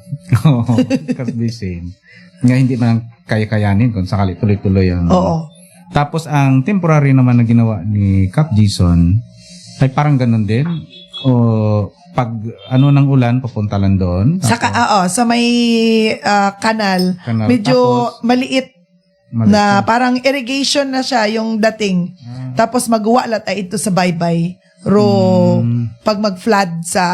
Kasi same. Nga hindi man kaya-kayanin kung sakali tuloy-tuloy ang Oo. Tapos ang temporary naman na ginawa ni Cap Jason ay parang ganun din o pag ano ng ulan papunta lang doon. Saka sa may kanal medyo Tapos, maliit na parang irrigation na siya yung dating. Tapos magawa lat ay ito sa baybay. Pag mag-flood sa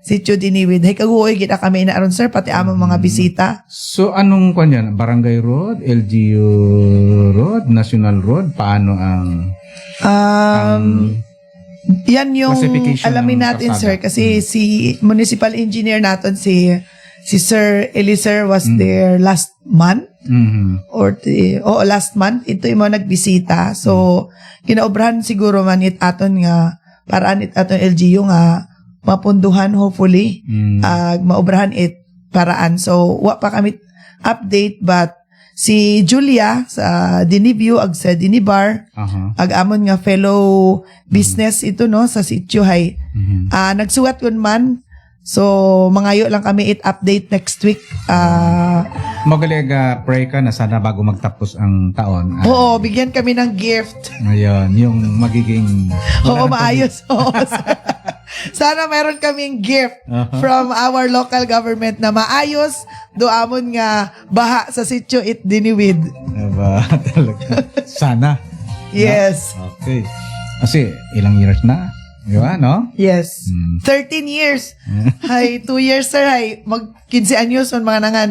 sitio Diniwid. Hay kaguoy kita kami na aron sir pati among mga bisita. So anong kwan yan? Barangay Road, LGU Road, National Road, paano ang yan yung classification alamin ng natin kalsada? sir kasi si municipal engineer natin si Sir Eliezer was there last month or last month ito yung mga nagbisita so kinaobrahan siguro man it aton nga paraan it aton LGU nga mapunduhan hopefully maobrahan it paraan so wa pa kami update but si Julia sa Diniview ag sa Dinibar ag amon nga fellow business ito no sa sitio hay nagsuwat kun man so mangayo lang kami it update next week magaling pray ka na sana bago magtapos ang taon oo bigyan kami ng gift ngayon yung magiging oo maayos oo sana meron kaming gift from our local government na maayos do amon nga baha sa sitio it Diniwid. Diba? Talaga. Sana. Yes. No? Okay. Kasi ilang years na. Di ba, no? Yes. 13 years. Hay, 2 years, sir. Hay, mag-15 anyos on mga nangan.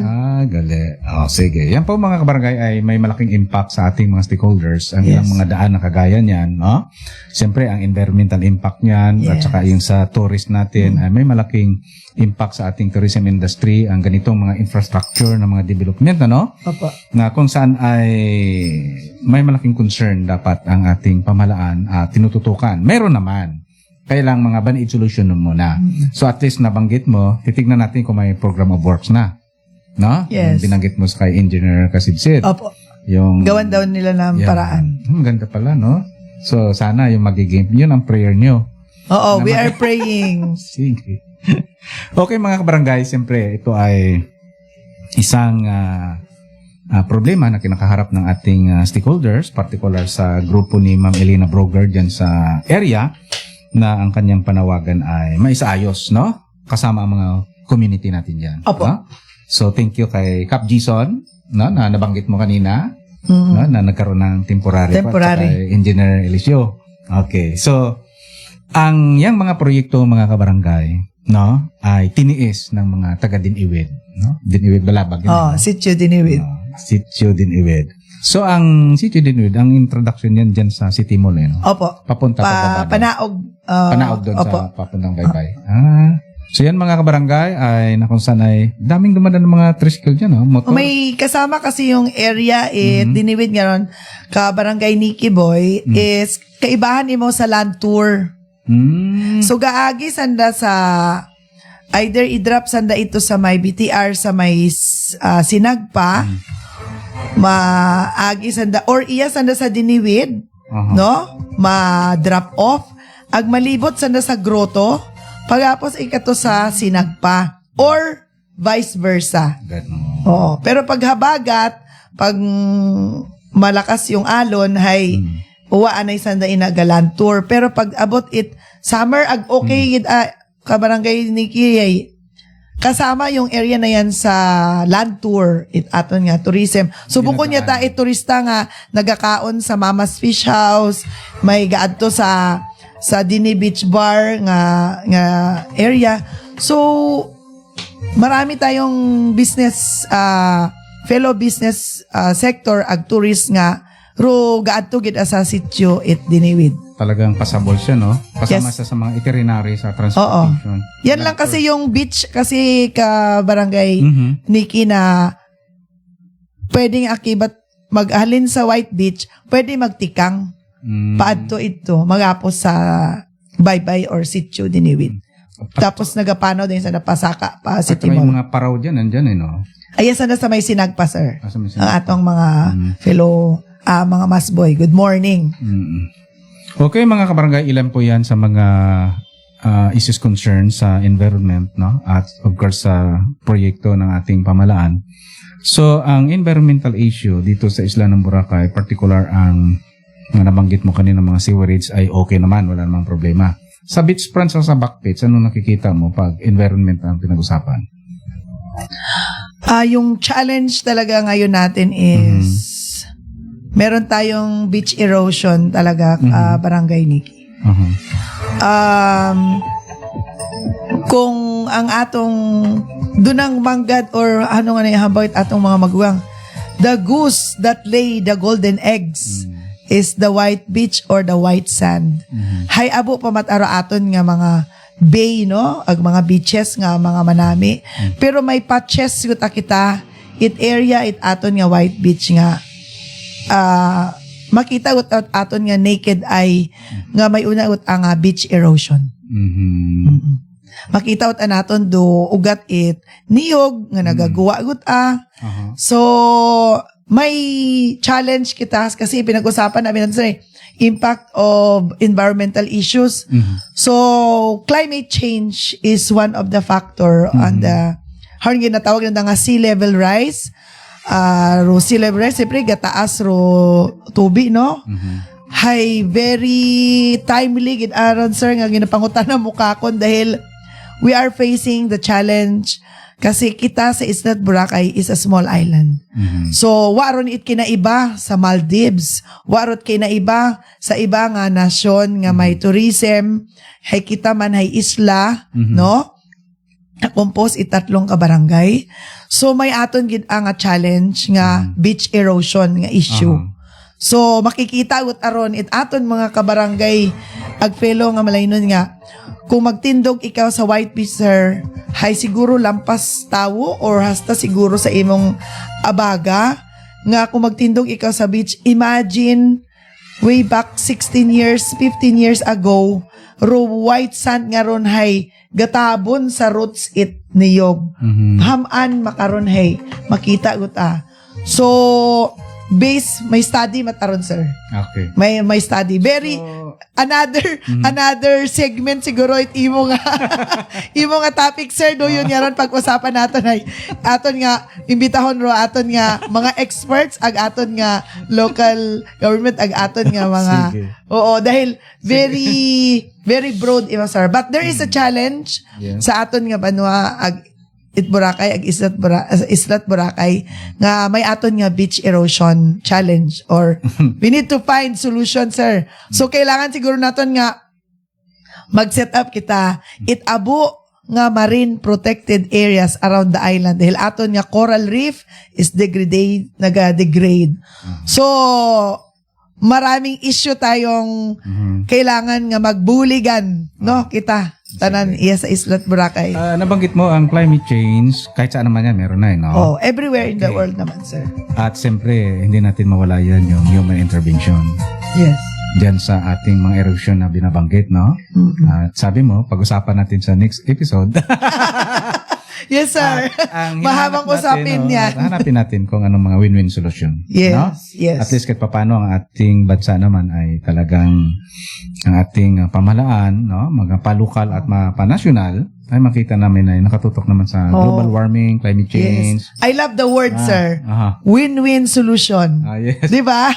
Gali. Sige. Yan po mga kabarangay ay may malaking impact sa ating mga stakeholders. Ang ilang mga daan na kagaya niyan, no? Siyempre, ang environmental impact niyan at saka yung sa tourist natin ay may malaking impact sa ating tourism industry. Ang ganitong mga infrastructure na mga development, ano? Opo. Na kung saan ay may malaking concern dapat ang ating pamahalaan tinututukan. Meron naman. Kailang mga band-aid solution muna. So at least nabanggit mo, titignan natin kung may program of works na. No? Yes. Yung binanggit mo kay Engineer Kasidsid. Opo. Yung Gawan daw nila ng paraan. Maganda pala, no? So sana yung magiging, yun ang prayer nyo. Oo, we are praying. Sige. Okay mga kabarangay, siyempre ito ay isang problema na kinakaharap ng ating stakeholders, particular sa grupo ni Ma'am Elena Broger dyan sa area, na ang kanyang panawagan ay maisaayos, no? Kasama ang mga community natin dyan. Opo. No? So, thank you kay Cap Jason, no? Na nabanggit mo kanina, no? Na nagkaroon ng temporary. Kay Engineer Eliseo. Okay. So, ang yang mga proyekto, mga kabarangay, no, ay tiniis ng mga taga Diniwid, no? Diniwid Balabag. Sitio Diniwid. Sitio Diniwid. So ang Sitio Diniwid, ang introduction yan dyan sa City Mall, no? Opo. Papunta pa Panaog. Panaog doon opo. sa papuntang Baybay. So yan mga kabarangay ay na kung saan ay daming dumadaan ng mga tricycle dyan, no? Motor. May kasama kasi yung area Diniwid ngayon, Kabarangay Nikki Boy, is kaibahan mo sa land tour. So gaagi sanda sa either i-drop sanda ito sa may BTR sa may Sinagpa, maagi sanda or iya sanda sa Diniwid, no? Ma-drop off ag malibot sanda sa Grotto, pagapos ikato sa Sinagpa or vice versa. Oo. Pero pag habagat, pag malakas yung alon, hay uwaan ay sanda inagalan tour. Pero pag abot it summer, ag okay Kabarangay Nikki, ay kasama yung area na yan sa land tour, it aton nga tourism. Subukon niya ta turista nga nagakaon sa Mama's Fish House, may gaadto sa Dini Beach Bar nga area. So marami tayong business fellow business sector ag tourist nga ro gaadto gid sa sitio it Diniwid. Talagang pasabol siya, no? Kasama Yes. siya sa mga itinerary sa transportation. Yan lang kasi yung beach kasi Kabarangay Nikki na pwedeng akibat maghalin sa White Beach, pwede magtikang paadto ito magapos sa Baybay or Sitio Diniwid. Tapos nagapanaw din sa napasaka pa At City may Mall. mga paraw dyan, nandyan, no? Ayan sana sa may Sinagpa, sir. Sa may Ang atong mga fellow mga masboy. Good morning. Okay, mga kabarangay, ilan po yan sa mga issues concerned sa environment, no? At of course sa proyekto ng ating pamalaan. So, ang environmental issue dito sa Isla ng Boracay, particular ang mga nabanggit mo kanina mga sewerage ay okay naman, wala namang problema. Sa beachfront sa backpits, anong nakikita mo pag environment ang pinag-usapan? Yung challenge talaga ngayon natin is meron tayong beach erosion talaga, Barangay Nikki. Kung ang atong dunang manggad or ano nga na habawit atong mga maguwang, the goose that lay the golden eggs is the white beach or the white sand. Hay abo pa mataro aton nga mga bay, no? Ag mga beaches nga mga manami. Pero may patches yuta kita, it area it aton nga white beach nga makita ut aton nga naked eye nga may una ut ang beach erosion. Makita ut anaton do ugat it niyog nga nagagawa ut So may challenge kita kasi pinag-usapan namin sa impact of environmental issues. So climate change is one of the factor on the harang ginatawag na nga sea level rise. Ro sea level rise, siyempre gataas ro tubi, no? Hay very timely gid aron sir nga ginapangutan na mukha kon dahil we are facing the challenge kasi kita sa Isla Boracay is a small island. So waron it kinaiba sa Maldives, warot kinaiba sa iba nga nasyon nga may tourism, hay kita man hay isla, no? Compose itatlong kabarangay. So may aton gid ang challenge nga beach erosion nga issue. So makikita ut aron it aton mga kabarangay ag fellow nga malaynon nga kung magtindog ikaw sa White Beach, sir, hay siguro lampas tawo or hasta siguro sa imong abaga nga kung magtindog ikaw sa beach, imagine way back 16 years, 15 years ago, ro white sand nga ron hay gatabon sa roots it niyog. Haman makaron hay makita gut So base may study mataron, sir. Okay. May study. Very another segment siguro it imo nga imo nga topic, sir, do yun yaron pag-usapan naton ay aton nga imbitahon ro aton nga mga experts ag aton nga local government ag aton nga mga dahil very broad imo, sir, but there is a challenge sa aton nga banwa ag it Boracay ag Islat Boracay nga may aton nga beach erosion challenge or we need to find solution, sir. So kailangan siguro naton nga mag-set up kita it abo nga marine protected areas around the island dahil aton nga coral reef is naga-degrade. So maraming issue tayong kailangan nga magbuligan, no? Kita tanan iya sa Isla Boracay. Nabanggit mo ang climate change, kahit saan naman yan, meron na, no? Oh, everywhere in the world naman, sir. At siyempre, hindi natin mawala yan yung human intervention. Yes. Diyan sa ating mga erosion na binabanggit, no? At sabi mo, pag-usapan natin sa next episode. Yes, sir. Ang Mahabang hinahanap usapin natin, yan. Hanapin natin kung anong mga win-win solution. Yes, no? yes. At least kahit paano ang ating bansa naman ay talagang ang ating pamahalaan, no? Mga palukal at panasyonal ay makita namin ay nakatutok naman sa global warming, climate change. Yes. I love the word, sir. Win-win solution. Yes. Di ba?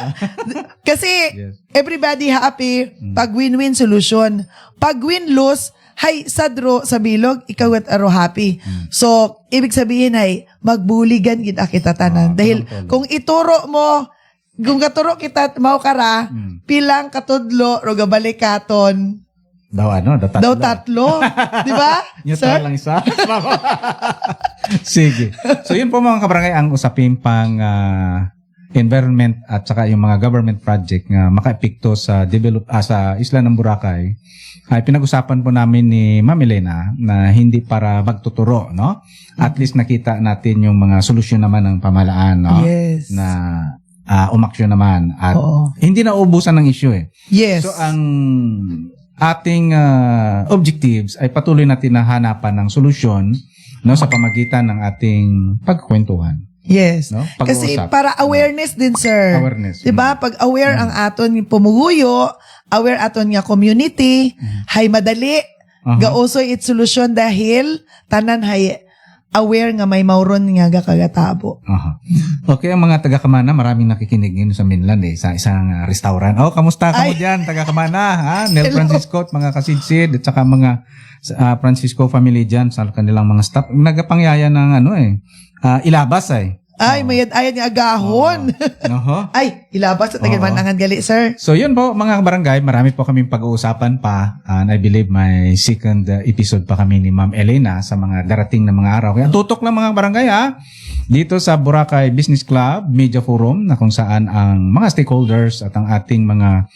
Kasi Yes. everybody happy pag win-win solution. Pag win-lose, hay, sadro sa bilog, ikaw at aro happy. So, ibig sabihin ay magbuligan kita tanan. Dahil kung ituro mo, kung katuro kita mau kara, pilang katudlo, roga balikaton, Daw tatlo. Di ba? Sir? Lang isa. Sige. So, yun po mga kabarangay ang usapin pang environment at saka yung mga government project nga maka-epekto sa sa Isla ng Boracay. Ay pinag-usapan po namin ni Ma'am Elena na hindi para magtuturo, no? At least nakita natin yung mga solusyon naman ng pamahalaan, no? Yes. Na umaksyon naman at hindi na ubusan ng issue eh. Yes. So ang ating objectives ay patuloy natin na hanapan ng solusyon, no, sa pamagitan ng ating pagkwentuhan. Yes. No? Kasi Pag-uusap. para awareness din, sir. Awareness. Diba? Pag aware ang aton pumuguyo, aware aton nga community, hay madali, gausoy it solusyon dahil tanan hay aware nga may mauron nga gakagatabo. Okay, ang mga taga-Kamana, maraming nakikinig ngayon sa mainland sa isang restaurant. Kamusta ka mo dyan, taga-Kamana? Nel Francisco at mga kasidsid at saka mga Francisco family dyan sa kanilang mga staff. Nagapangyaya ng ilabas ay. Ay, mayad ayad nga agahon. Ay, ilabas at nagmanangan gali, sir. So yun po mga barangay, marami po kaming pag-uusapan pa and I believe may second episode pa kami ni Ma'am Elena sa mga darating na mga araw. Kaya tutok lang mga barangay dito sa Boracay Business Club Media Forum na kung saan ang mga stakeholders at ang ating mga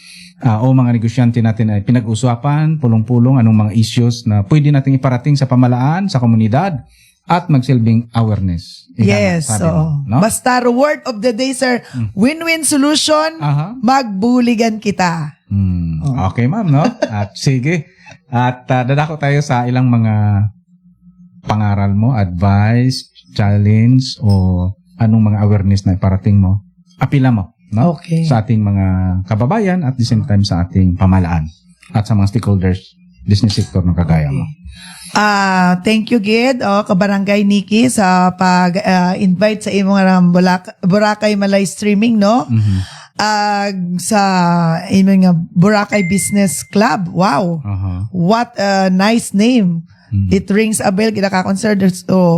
mga negosyante natin ay pinag-usapan, pulong-pulong anong mga issues na pwede nating iparating sa pamahalaan, sa komunidad at magsilbing awareness. Yes. So, no? Basta word of the day, sir. Win-win solution, magbuligan kita. Okay, ma'am, no? At sige. At dadako tayo sa ilang mga pangaral mo, advice, challenge, o anong mga awareness na iparating mo. Apila mo, no? Okay. Sa ating mga kababayan at the same time sa ating pamahalaan at sa mga stakeholders, business sector ng kagaya mo. Thank you, Gid, kabarangay Nikki, sa pag-invite sa imong Boracay Malay streaming, no? Sa imong Boracay Business Club. Wow. What a nice name. It rings a bell kita ka-consider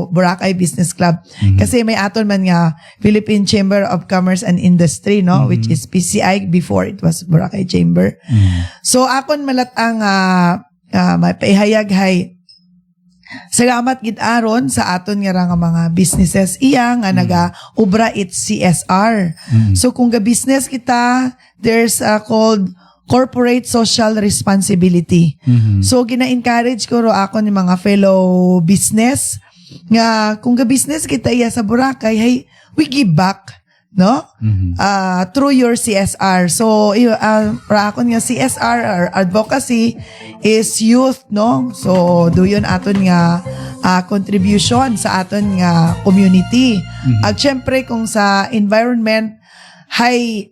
Boracay Business Club. Kasi may aton man nga Philippine Chamber of Commerce and Industry, no? Which is PCI before it was Boracay Chamber. So akon malatang mapaihayag hay salamat gid aron sa aton nga mga businesses iya nga naga-ubra it CSR. So kung ga-business kita, there's called corporate social responsibility. So gina-encourage ko ro ako ni mga fellow business nga kung ga-business kita iya sa Boracay, hey, we give back, no? Through your CSR. So para ako nga CSR or advocacy is youth, no? So do yun aton nga contribution sa aton nga community. At syempre kung sa environment, hay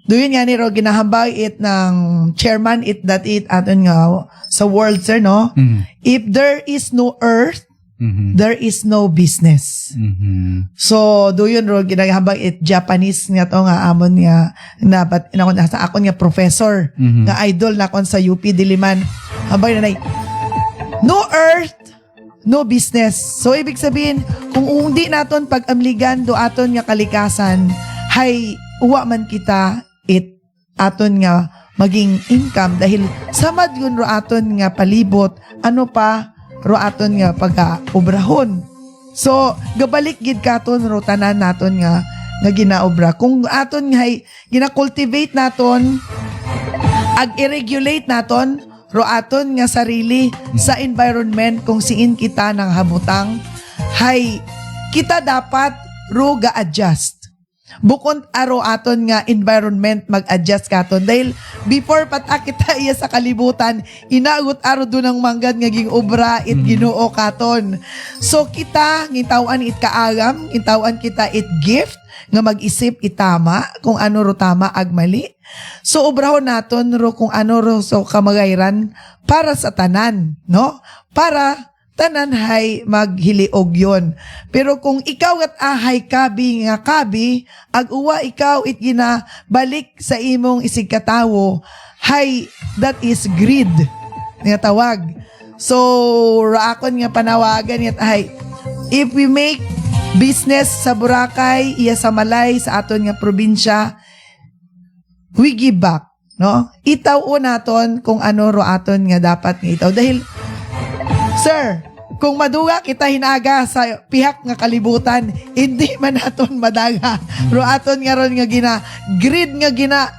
do yun nga ni ro ginahambay it ng chairman aton nga sa world, sir, no? If there is no earth, there is no business. So do yun ro ginahambang it Japanese nga to nga amon nga sa akon nga professor nga idol na kon sa UP Diliman. Hambay na no earth, no business. So ibig sabihin kung hindi naton pag-amligan do aton nga kalikasan, hay uwa man kita it aton nga maging income dahil samad yun ro aton nga palibot ano pa ro aton nga pag-obrahon. So, gabalik gid katon ro tanan naton nga ginaobra. Kung aton nga gina-cultivate naton, ag-regulate naton ro aton nga sarili sa environment kung siin kita nang habutang, hay kita dapat ro ga-adjust. Bukod aro aton nga environment mag-adjust katon dahil before pata kita iya sa kalibutan inaagot aro do ng manggad nga ging obra it Ginoo katon. So kita ngitawan it kaagam, ngitawan kita it gift nga mag-isip itama kung ano ro tama ag mali. So obrahon naton ro kung ano ro so kamagayran para sa tanan, no? Para tanan hay maghiliog yon. Pero kung ikaw at ahay kabi nga kabi, ag uwa ikaw it gina balik sa imong isig katawo, hay that is greed nga tawag. So raakon nga panawagan yat ay if we make business sa Boracay, iya sa Malay, sa aton nga probinsya, we give back, no? Itaw naton kung ano ro aton nga dapat nga itaw dahil sir, kung maduga kita hinaga sa pihak nga kalibutan, hindi man aton madaga. Ro aton nga ron nga gina, greed nga gina,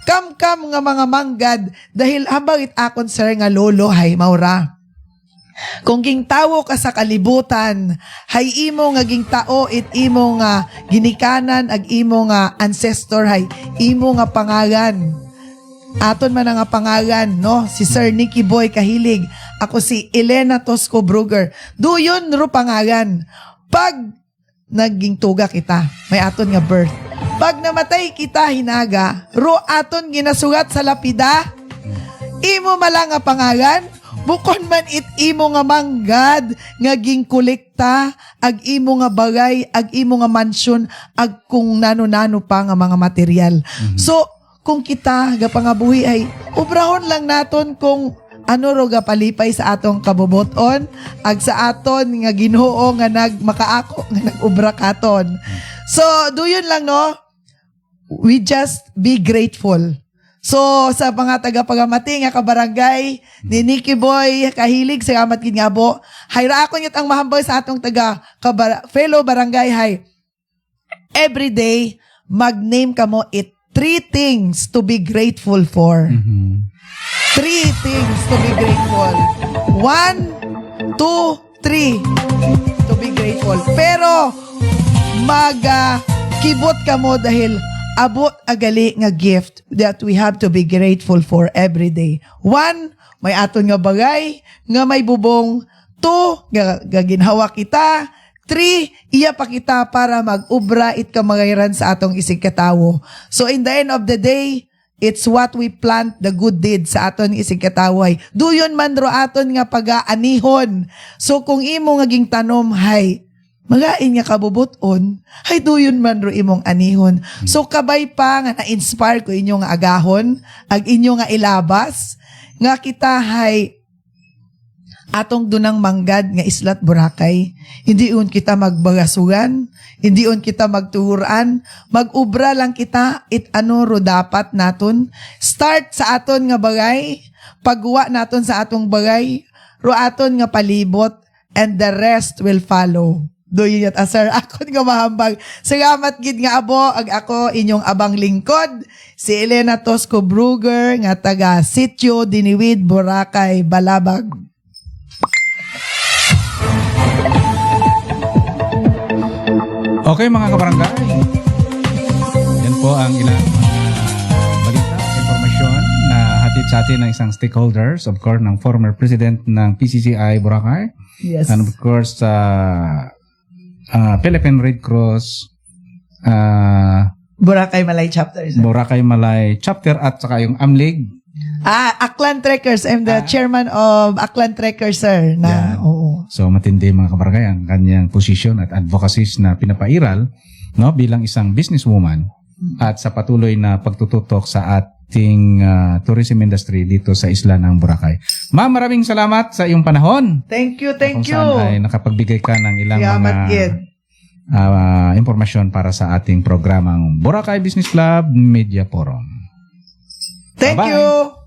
kam-kam nga mga manggad, dahil habang itakon sir nga lolo, hay maura. Kung ging tawo ka sa kalibutan, hay imo nga ging tao, it imo nga ginikanan, ag imo nga ancestor, hay imo nga pangalan. Aton man nga pangalan, no? Si Sir Nicky Boy Kahilig. Ako si Elena Tosco Brugger. Duyon ro pangalan. Pag naging tuga kita, may aton nga birth. Pag namatay kita hinaga, ro aton ginasugat sa lapida, imo malang nga pangalan, bukon man it imo nga manggad, nga ging kolekta, ag imo nga bagay, ag imo nga mansyon, ag kung nano-nano pa nga mga material. So, kung kita gapangabuhi ay ubrahon lang naton kung ano ro gapalipay sa atong kabuboton ag sa aton nga Ginoo nga nagmakaako nga nag-ubra katon. So duyon lang no, we just be grateful. So sa mga taga-pagamati nga kabarangay ni Nicky Boy Kahilig, salamat gid nga po. Hayra ako nyut ang mahambal sa atong fellow barangay hay. Every day mag-name kamo it 3 things to be grateful for. 3 things to be grateful. 1, 2, 3 to be grateful. Pero kibot ka mo dahil abot agali nga gift that we have to be grateful for every day. 1, may aton nga bagay nga may bubong. 2, gaginhawa kita. 3, iya pa kita para mag-ubra it kamagayran sa atong isig katawo. So in the end of the day, it's what we plant the good deed sa aton isig kataway. Duyon man ro aton nga pag-aanihon. So kung imo nga ging tanom hay magain nga kabubuton, hay duyon man ro imong anihon. So kabay pa nga na-inspire ko inyo nga agahon, ag inyo nga ilabas nga kita hay atong dunang manggad nga islat Boracay. Hindi un kita magbagasugan, hindi un kita magtuhuran, mag-ubra lang kita it ano ro dapat naton. Start sa aton nga bagay, pagwa naton sa atong bagay, ro aton nga palibot, and the rest will follow. Doon yun sir, ako nga mahambag. Salamat gid nga abo, ag ako inyong abang lingkod, si Elena Tosco Brugger, nga taga Sitio Diniwid, Boracay, Balabag. Okay mga kabarangay, yan po ang ilang balita, informasyon na hatid sa atin ng isang stakeholders, of course, ng former president ng PCCI Boracay. Yes. And of course, Philippine Red Cross, Boracay Malay Chapter. Sir. Boracay Malay Chapter at saka yung AMLIG. Aklan Trekkers. I'm the chairman of Aklan Trekkers, sir. Oo. So matindi mga kabarangay ang kanyang position at advocacies na pinapairal, no, bilang isang businesswoman at sa patuloy na pagtututok sa ating tourism industry dito sa isla ng Boracay. Ma'am, maraming salamat sa iyong panahon. Thank you. Kung saan ay nakapagbigay ka ng ilang impormasyon para sa ating programang Boracay Business Club Media Forum. Thank Bye-bye. you.